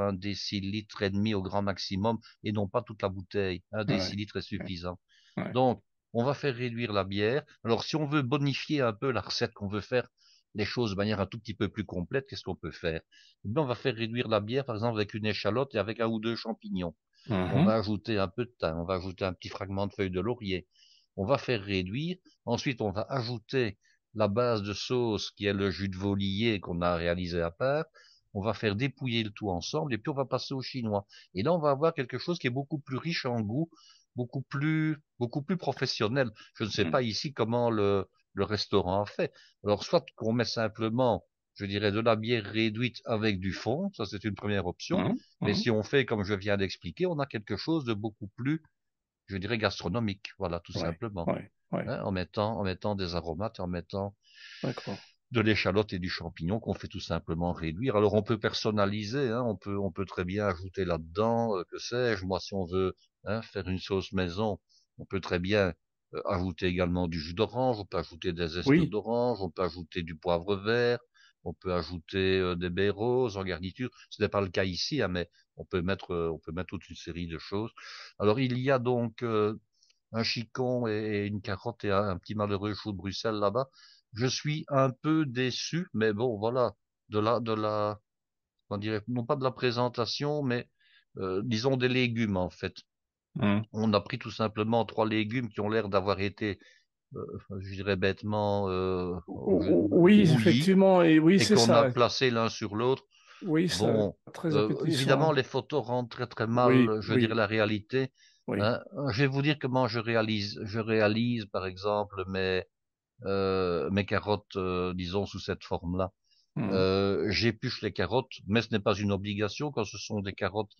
et demi au grand maximum, et non pas toute la bouteille. Un Ouais, décilitre est ouais, suffisant. ouais. Donc, on va faire réduire la bière. Alors, si on veut bonifier un peu la recette, qu'on veut faire les choses de manière un tout petit peu plus complète, qu'est-ce qu'on peut faire? Eh bien, on va faire réduire la bière, par exemple, avec une échalote et avec un ou deux champignons. On Mhm, va ajouter un peu de thym, on va ajouter un petit fragment de feuille de laurier. On va faire réduire. Ensuite, on va ajouter la base de sauce qui est le jus de volier qu'on a réalisé à part. On va faire dépouiller le tout ensemble et puis on va passer au chinois. Et là, on va avoir quelque chose qui est beaucoup plus riche en goût, beaucoup plus professionnel. Je ne sais mhm, pas ici comment le restaurant a fait. Alors, soit qu'on met simplement, je dirais, de la bière réduite avec du fond, ça c'est une première option. mhm, Mais mhm. si on fait comme je viens d'expliquer, on a quelque chose de beaucoup plus, je dirais, gastronomique. Voilà, tout Ouais, simplement. ouais, ouais. Hein, en mettant des aromates, en mettant D'accord. de l'échalote et du champignon qu'on fait tout simplement réduire. Alors on peut personnaliser, hein, on peut très bien ajouter là-dedans, que sais-je, moi si on veut hein, faire une sauce maison, on peut très bien ajouter également du jus d'orange, on peut ajouter des zestes Oui, d'orange, on peut ajouter du poivre vert, on peut ajouter des baies roses en garniture. Ce n'est pas le cas ici, hein, mais on peut mettre toute une série de choses. Alors il y a donc un chicon et une carotte et un petit malheureux chou de Bruxelles là-bas. Je suis un peu déçu, mais bon, voilà, on dirait, non pas de la présentation, mais disons des légumes en fait. mhm. On a pris tout simplement 3 légumes qui ont l'air d'avoir été, je dirais bêtement, Oui, bouillis effectivement, et oui, et c'est qu'on a ça. placés l'un sur l'autre. Oui, ça, Bon, très évidemment, appétissant. les photos rendent très très Oui, mal, je dirais, oui, la réalité. oui. Hein. Je vais vous dire comment je réalise. Je réalise, par exemple, mes carottes, disons, sous cette forme-là. Mhm. J'épluche les carottes, mais ce n'est pas une obligation quand ce sont des carottes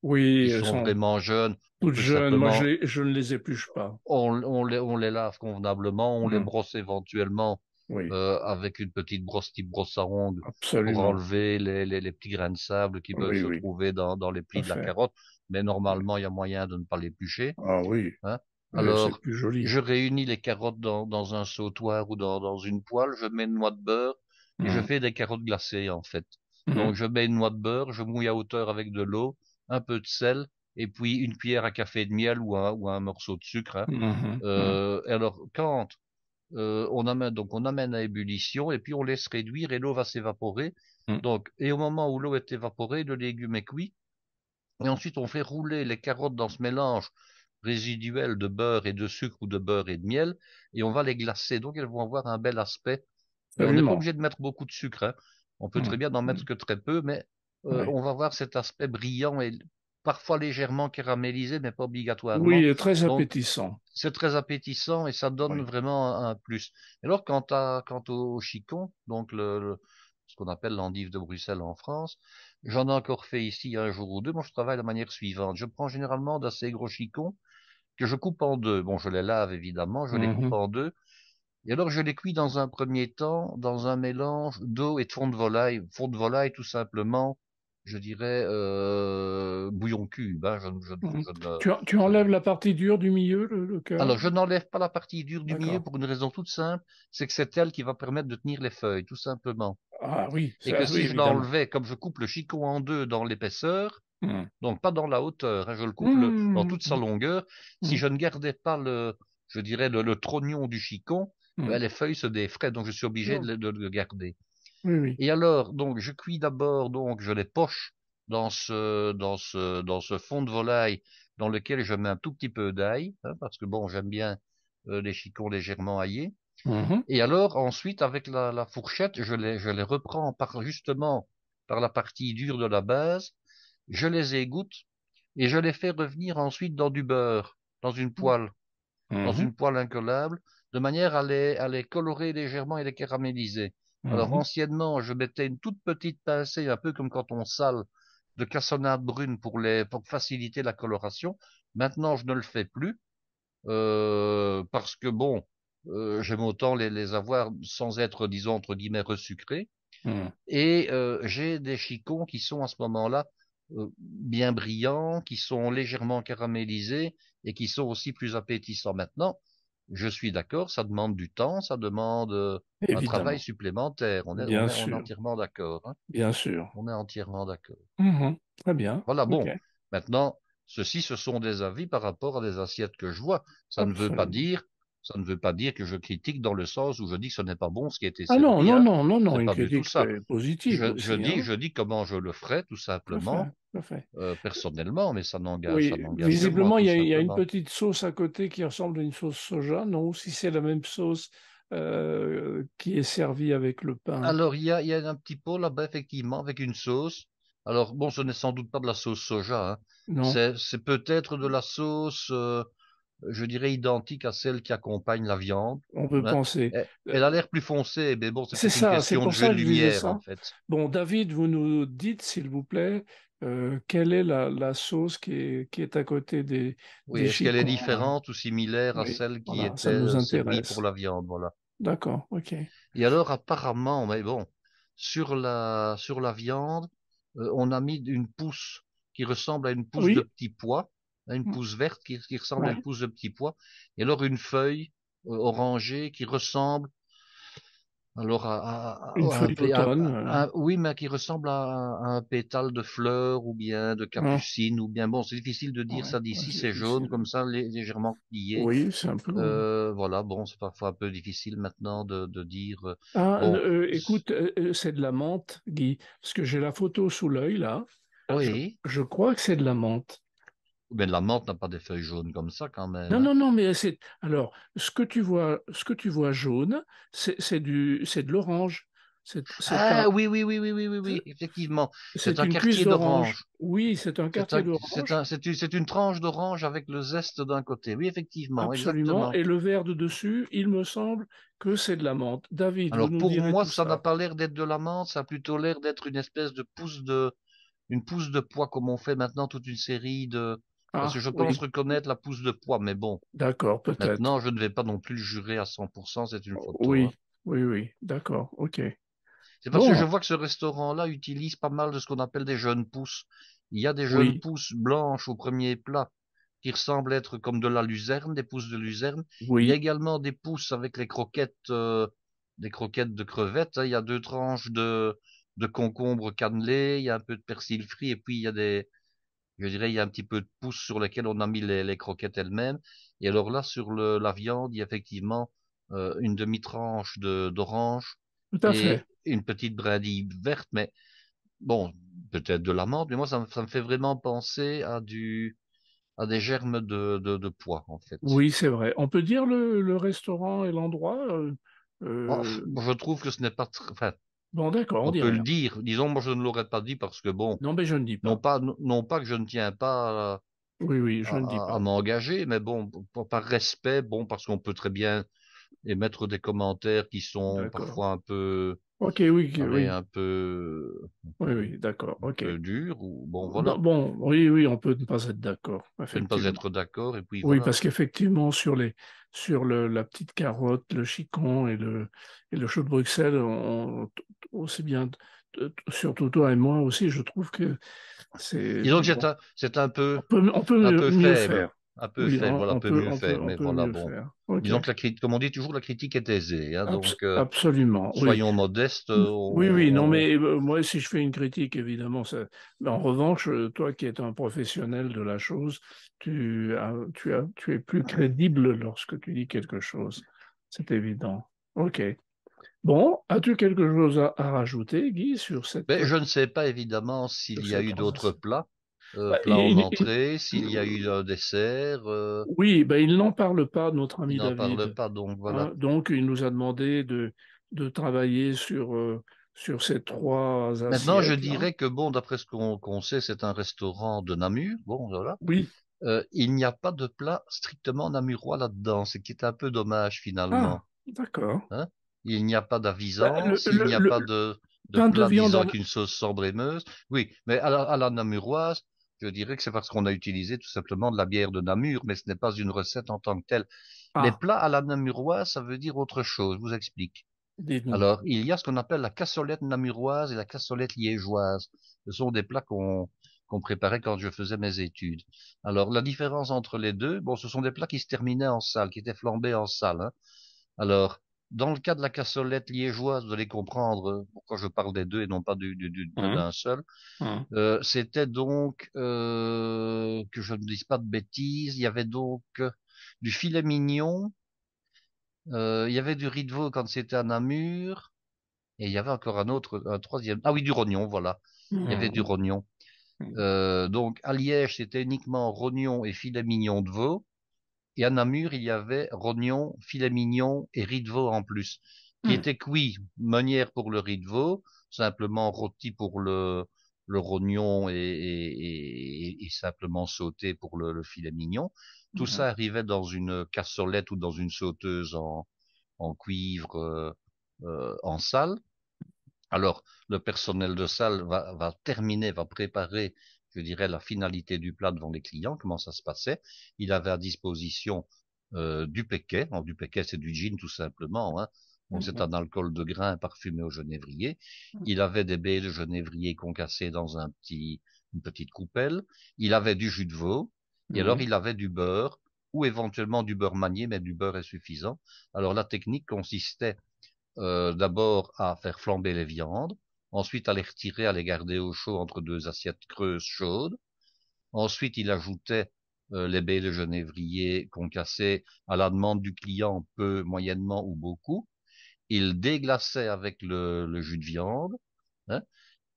Oui, qui elles sont sont vraiment jeunes. On toutes peut jeunes. Moi, simplement, je ne les épluche pas. on les lave convenablement, on les Mhm. brosse éventuellement Oui, avec une petite brosse type brosse à ongles pour absolument. enlever les petits grains de sable qui peuvent Oui, se oui, trouver dans les tout à plis de la fait. carotte. Mais Ouais. normalement, il y a moyen de ne pas l'éplucher. Ah oui, Hein. c'est Alors, plus joli. je réunis les carottes dans un sautoir ou dans une poêle, je mets une noix de beurre et je Mhm. fais des carottes glacées en fait. Donc, Mhm. je mets une noix de beurre, je mouille à hauteur avec de l'eau, un peu de sel et puis une cuillère à café de miel ou un morceau de sucre. Hein. Mhm. Mhm. Et alors, quand on amène à ébullition et puis on laisse réduire et l'eau va s'évaporer. Mhm. Donc, et au moment où l'eau est évaporée, le légume est cuit. Et ensuite, on fait rouler les carottes dans ce mélange résiduel de beurre et de sucre ou de beurre et de miel, et on va les glacer. Donc, elles vont avoir un bel aspect. Et on n'est pas Absolument. obligé de mettre beaucoup de sucre, hein. On peut très Mhm. bien n'en mettre Mhm. que très peu, mais Ouais. on va avoir cet aspect brillant et parfois légèrement caramélisé, mais pas Oui, obligatoirement. et très Donc, appétissant. c'est très appétissant et ça donne Oui. vraiment un plus. Et alors, quant au chicon, donc ce qu'on appelle l'endive de Bruxelles en France, j'en ai encore fait ici un jour ou deux. Moi, je travaille de la manière suivante. Je prends généralement d'assez gros chicons que je coupe en deux. Bon, je les lave évidemment, je les coupe Mhm. en deux. Et alors, je les cuis dans un premier temps dans un mélange d'eau et de fond de volaille. Fond de volaille, tout simplement, je dirais bouillon cube. Hein. Mhm. Je ne, Tu je- enlèves la partie dure du milieu, le cœur? Alors, je n'enlève pas la partie dure du milieu D'accord. pour une raison toute simple, c'est que c'est elle qui va permettre de tenir les feuilles, tout simplement. Ah oui, Et que ça, oui, si je évidemment. l'enlevais, comme je coupe le chicot en deux dans l'épaisseur, Mhm. donc pas dans la hauteur, hein, je le coupe dans toute sa Mhm. longueur, si Mhm. je ne gardais pas je dirais le trognon du chicon, ben, Mhm. les feuilles se défraient, donc je suis obligé Non. de le garder. Oui, oui. Et alors, donc, je cuis d'abord, donc, je les poche dans ce fond de volaille dans lequel je mets un tout petit peu d'ail, hein, parce que bon, j'aime bien les chicons légèrement aillés. Mhm. Et alors, ensuite, avec la fourchette, je les reprends justement, par la partie dure de la base, je les égoutte et je les fais revenir ensuite dans du beurre, dans une poêle. dans Mhm, une poêle incollable, de manière à les colorer légèrement et les caraméliser. Alors mhm, anciennement, je mettais une toute petite pincée, un peu comme quand on sale de cassonade brune pour faciliter la coloration. Maintenant, je ne le fais plus parce que bon, j'aime autant les avoir sans être, disons, entre guillemets, resucrés. mhm, Et j'ai des chicons qui sont à ce moment-là bien brillants, qui sont légèrement caramélisés et qui sont aussi plus appétissants. Maintenant, je suis d'accord, ça demande du temps, ça demande un travail évidemment, supplémentaire. bien On est sûr, entièrement d'accord, hein. bien sûr. On est entièrement d'accord. Mhm, très bien, Voilà, ok, bon. Maintenant, ce sont des avis par rapport à des assiettes que je vois. absolument. Ça ne veut pas dire que je critique dans le sens où je dis que ce n'est pas bon ce qui a été Ah non, servi, non, hein. non, non, non, C'est une pas du tout critique ça. positive aussi, hein. Je dis comment je le ferai, tout Tout à fait, simplement, tout à fait. personnellement, mais Oui, ça n'engage que moi, visiblement, tout il y a une simplement. petite sauce à côté qui ressemble à une sauce soja, non? Si c'est la même sauce qui est servie avec le pain, Alors, il y a un petit pot là-bas, effectivement, avec une sauce. Alors, bon, ce n'est sans doute pas de la sauce soja, hein. non? C'est peut-être de la sauce, je dirais, identique à celle qui accompagne la viande, On peut hein. penser. Elle a Euh, l'air plus foncée, mais bon, c'est c'est peut-être une ça, c'est question de pour jeu ça de que je disais lumière, en ça. fait. Bon, David, vous nous dites, s'il vous plaît, quelle est la sauce qui est à côté Oui, des est-ce qu'elle est chicons, là? différente ou similaire à Oui, celle qui voilà, était ça nous servie pour intéresse. la viande, voilà. D'accord, ok. Et alors, apparemment, mais bon, sur la viande, on a mis une pousse qui ressemble à une pousse de Oui, petit pois, à une mm, pousse verte qui ressemble à une ouais. pousse de petit pois, et alors une feuille orangée qui ressemble alors Une à feuille d'automne. oui, mais qui ressemble à un pétale de fleur ou bien de Hein, capucine ou bien bon, c'est difficile de dire ouais, ça ouais, d'ici, c'est c'est jaune difficile. comme ça, légèrement plié. Oui, c'est un peu. Voilà, bon, c'est parfois un peu difficile maintenant de dire Ah, bon. écoute, c'est de la menthe, Guy, parce que j'ai la photo sous l'œil là. Je, Oui, je crois que c'est de la menthe. mais la menthe n'a pas des feuilles jaunes comme ça quand même, Non, hein. non, non, mais c'est. Alors, ce que tu vois jaune, c'est de l'orange. C'est un, Ah oui, oui, oui, oui, oui, oui, oui, effectivement. C'est c'est un une cuisse quartier d'orange. d'orange. Oui, c'est un quartier d'orange, C'est une tranche d'orange avec le zeste d'un côté. Oui, effectivement, absolument. exactement. Et le vert de dessus, il me semble que c'est de la menthe. David, vous Alors nous pour direz moi, tout ça n'a ça. pas l'air d'être de la menthe, ça a plutôt l'air d'être une espèce de une pousse de pois comme on fait maintenant toute une série de, parce que Ah, je pense oui, reconnaître la pousse de pois, mais bon, d'accord, maintenant peut-être. je ne vais pas non plus le jurer à 100%, c'est une photo, hein. Oui, oui, oui, d'accord, ok. C'est parce que je Bon, vois que ce restaurant-là utilise pas mal de ce qu'on appelle des jeunes pousses. Il y a des jeunes oui, pousses blanches au premier plat qui ressemblent être comme de la luzerne, des pousses de luzerne. Il y a oui, également des pousses avec des croquettes de crevettes, hein. Il y a deux tranches de concombre cannelé, il y a un peu de persil frit et puis il y a je dirais, il y a un petit peu de pousses sur lesquelles on a mis les croquettes elles-mêmes. Et alors là, sur la viande, il y a effectivement une demi-tranche d'orange tout à fait. et une petite brindille verte, mais bon, peut-être de l'amande, mais moi, ça me fait vraiment penser à des germes de pois, en fait. Oui, c'est vrai. On peut dire le restaurant et l'endroit. Oh, Euh, je trouve que ce n'est pas enfin, bon, d'accord, on on dit peut le rien. dire. Disons, moi, je ne l'aurais pas dit parce que bon, Non, mais je ne dis pas. non pas que je ne tiens pas Oui, oui, je ne dis à pas. m'engager, mais bon, par respect, bon, parce qu'on peut très bien émettre des commentaires qui sont D'accord. parfois un peu, Ok, oui, allez, oui, oui, oui, d'accord, un ok. peu durs, ou bon, Non, voilà. bon, oui, oui, on peut ne pas être d'accord, De ne pas effectivement. être d'accord, et puis Oui, voilà. parce qu'effectivement, la petite carotte, le chicon et le chou de Bruxelles, aussi bien, surtout toi et moi aussi, je trouve que c'est Disons que bon. c'est On peut un mieux, peu mieux faible. faire. Un peu Oui, faible, voilà, peu mieux faire. on Mais peut voilà, mieux bon. faire. Ok. Disons que comme on dit toujours, la critique est aisée, hein, donc, Absolument, oui. soyons modestes, Oui, oui, non, mais moi, si je fais une critique, évidemment, ça... mais en revanche, toi qui es un professionnel de la chose, tu es plus crédible lorsque tu dis quelque chose. C'est évident. OK. Bon, as-tu quelque chose à rajouter, Guy, mais je ne sais pas évidemment s'il sur y a cette eu d'autres transaction? plats, Bah, plats en entrée, s'il y a eu un dessert, oui, ben, il n'en parle pas, notre il ami n'en parle David. pas, donc Hein. voilà. Donc, il nous a demandé de travailler sur ces trois Maintenant, je assiettes-là. dirais que bon, d'après ce qu'on sait, c'est un restaurant de Namur, bon, voilà. Oui, Il n'y a pas de plat strictement namurois là-dedans, ce qui est un peu dommage Ah, finalement. d'accord. Hein. Il n'y a pas Bah, d'avisance, il n'y a pas de pain de plat, viande disons, à... avec une sauce sombre et meuse. Oui, mais à la namuroise, je dirais que c'est parce qu'on a utilisé tout simplement de la bière de Namur, mais ce n'est pas une recette en tant que telle. Les Ah, plats à la namuroise, ça veut dire autre chose, je vous explique. dites-nous. Alors, il y a ce qu'on appelle la cassolette namuroise et la cassolette liégeoise. Ce sont des plats qu'on préparait quand je faisais mes études. Alors, la différence entre les deux, bon, ce sont des plats qui se terminaient en salle, qui étaient flambés en salle, hein. Alors, dans le cas de la cassolette liégeoise, vous allez comprendre pourquoi je parle des deux et non pas Hum, d'un seul. hum, C'était donc, que je ne dise pas de bêtises, il y avait donc du filet mignon, il y avait du riz de veau quand c'était à Namur, et il y avait encore un troisième. Ah oui, du rognon, voilà. Il y avait du hum, rognon. hum, Donc à Liège, c'était uniquement rognon et filet mignon de veau. Et à Namur, il y avait rognon, filet mignon et riz de veau en plus, qui hum, était cuit meunière pour le riz de veau, simplement rôti pour le rognon et simplement sauté pour le filet mignon. Tout hum, ça arrivait dans une cassolette ou dans une sauteuse en cuivre en salle. Alors, le personnel de salle va préparer, je dirais, la finalité du plat devant les clients, comment ça se passait. Il avait à disposition du péquet. Alors, du péquet, c'est du gin tout simplement, hein. Donc, c'est hum, un alcool de grain parfumé au genévrier. Il avait des baies de genévrier concassées dans une petite coupelle. Il avait du jus de veau. Et alors, hum, il avait du beurre ou éventuellement du beurre manié, mais du beurre est suffisant. Alors, la technique consistait d'abord à faire flamber les viandes, ensuite à les retirer, à les garder au chaud entre deux assiettes creuses chaudes. Ensuite, il ajoutait les baies de genévrier concassées à la demande du client, peu, moyennement ou beaucoup. Il déglaçait avec le jus de viande, hein.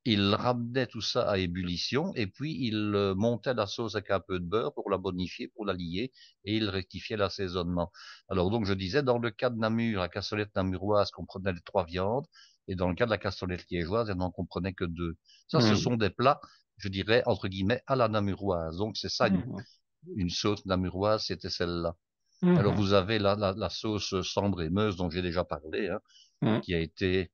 Il ramenait tout ça à ébullition et puis il montait la sauce avec un peu de beurre pour la bonifier, pour la lier et il rectifiait l'assaisonnement. Alors donc je disais, dans le cas de Namur, la cassolette namuroise comprenait les trois viandes et dans le cas de la cassolette liégeoise, elle n'en comprenait que deux. Ça, ce hum, sont des plats, je dirais, entre guillemets, à la namuroise. Donc c'est ça, hum, une sauce namuroise, c'était celle-là. Alors hum, vous avez la sauce cendre et meuse dont j'ai déjà parlé, hein, hum. qui a été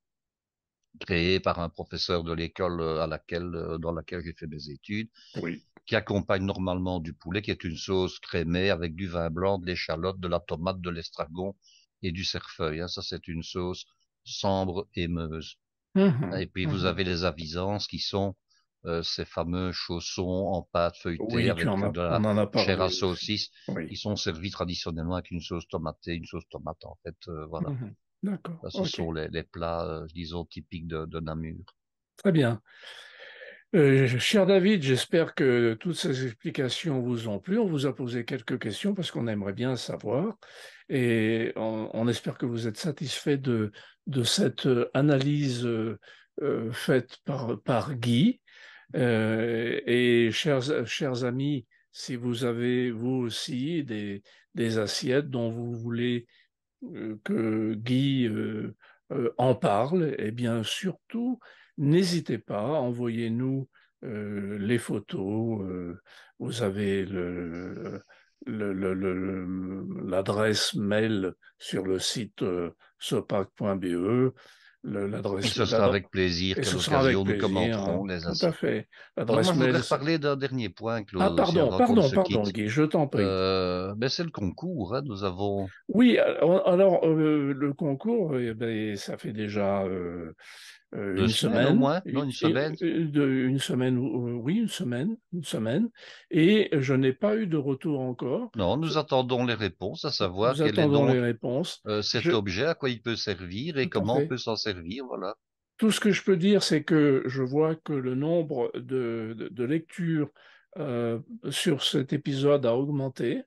créé par un professeur de l'école dans laquelle j'ai fait mes études, Oui. qui accompagne normalement du poulet, qui est une sauce crémée avec du vin blanc, de l'échalote, de la tomate, de l'estragon et du cerfeuil, hein. Ça, c'est une sauce sambre et meuse. Hum, Et puis, vous hum. avez les avisances qui sont ces fameux chaussons en pâte feuilletée Oui, avec de on la en a chair parlé à aussi. saucisse Oui. qui sont servis traditionnellement avec une sauce tomatée, une sauce tomate, en fait. Voilà. Mhm. D'accord, Ça, ce ok. sont les plats, disons, typiques de Namur. Très bien. Cher David, j'espère que toutes ces explications vous ont plu. On vous a posé quelques questions parce qu'on aimerait bien savoir et on espère que vous êtes satisfait de cette analyse faite par Guy. Et chers amis, si vous avez vous aussi des assiettes dont vous voulez que Guy en parle, eh bien surtout, n'hésitez pas, envoyez-nous les photos. Vous avez l'adresse mail sur le site sopac.be, Et ce sera avec plaisir et qu'à ce sera avec l'occasion nous plaisir, commenterons hein, les tout à assiettes. fait. Alors moi L'adresse je voudrais mail, reparler d'un dernier point, ah, Claude, aussi avant qu'on ne se pardon, quitte. Guy, je t'en prie. Ben c'est le concours, hein. Nous avons Oui, alors, le concours, ben, ça fait déjà deux une semaines au semaine, moins, non, une semaine. une semaine, oui, une semaine, et je n'ai pas eu de retour encore. Non, nous attendons les réponses, à savoir Nous quel est attendons les donc réponses. Je, cet objet, à quoi il peut servir et tout à comment on fait. peut s'en servir, voilà. Tout ce que je peux dire, c'est que je vois que le nombre de lectures euh, sur cet épisode a augmenté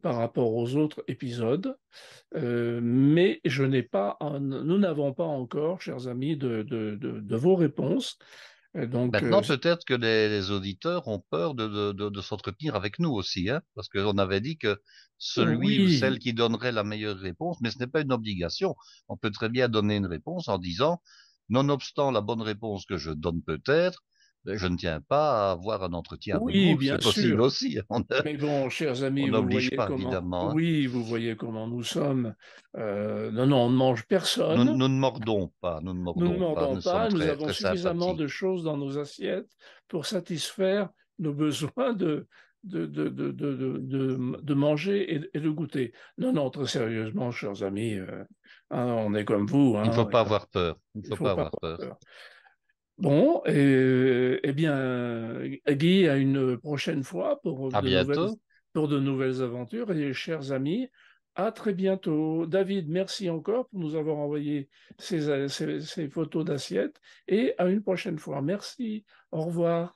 par rapport aux autres épisodes. Mais je n'ai pas, nous n'avons pas encore, chers amis, de vos réponses. Donc, Maintenant, peut-être que les auditeurs ont peur de s'entretenir avec nous aussi, hein, parce qu'on avait dit que celui ou celle oui, qui donnerait la meilleure réponse, mais ce n'est pas une obligation. On peut très bien donner une réponse en disant, nonobstant la bonne réponse que je donne peut-être, Ben, je ne tiens pas à avoir un entretien avec Oui, vous, c'est bien possible sûr. aussi. Mais bon, chers On amis, vous n'oblige voyez pas, comment, évidemment, hein. oui, vous voyez comment nous sommes. Non, non, on ne mange Nous, personne. nous ne mordons pas, nous ne Nous ne mordons pas. mordons Nous sommes pas, nous très, avons très suffisamment de sympathiques. choses dans nos assiettes pour satisfaire nos besoins de manger et de goûter. Non, non, très sérieusement, chers amis, hein, on est comme vous, Il ne hein, faut pas avoir peur. Il ne il ne faut faut pas pas avoir avoir peur. peur. Bon, eh bien, Guy, à une prochaine fois À bientôt. pour de nouvelles aventures. Et chers amis, à très bientôt. David, merci encore pour nous avoir envoyé ces photos d'assiettes. Et à une prochaine fois. Merci. Au revoir.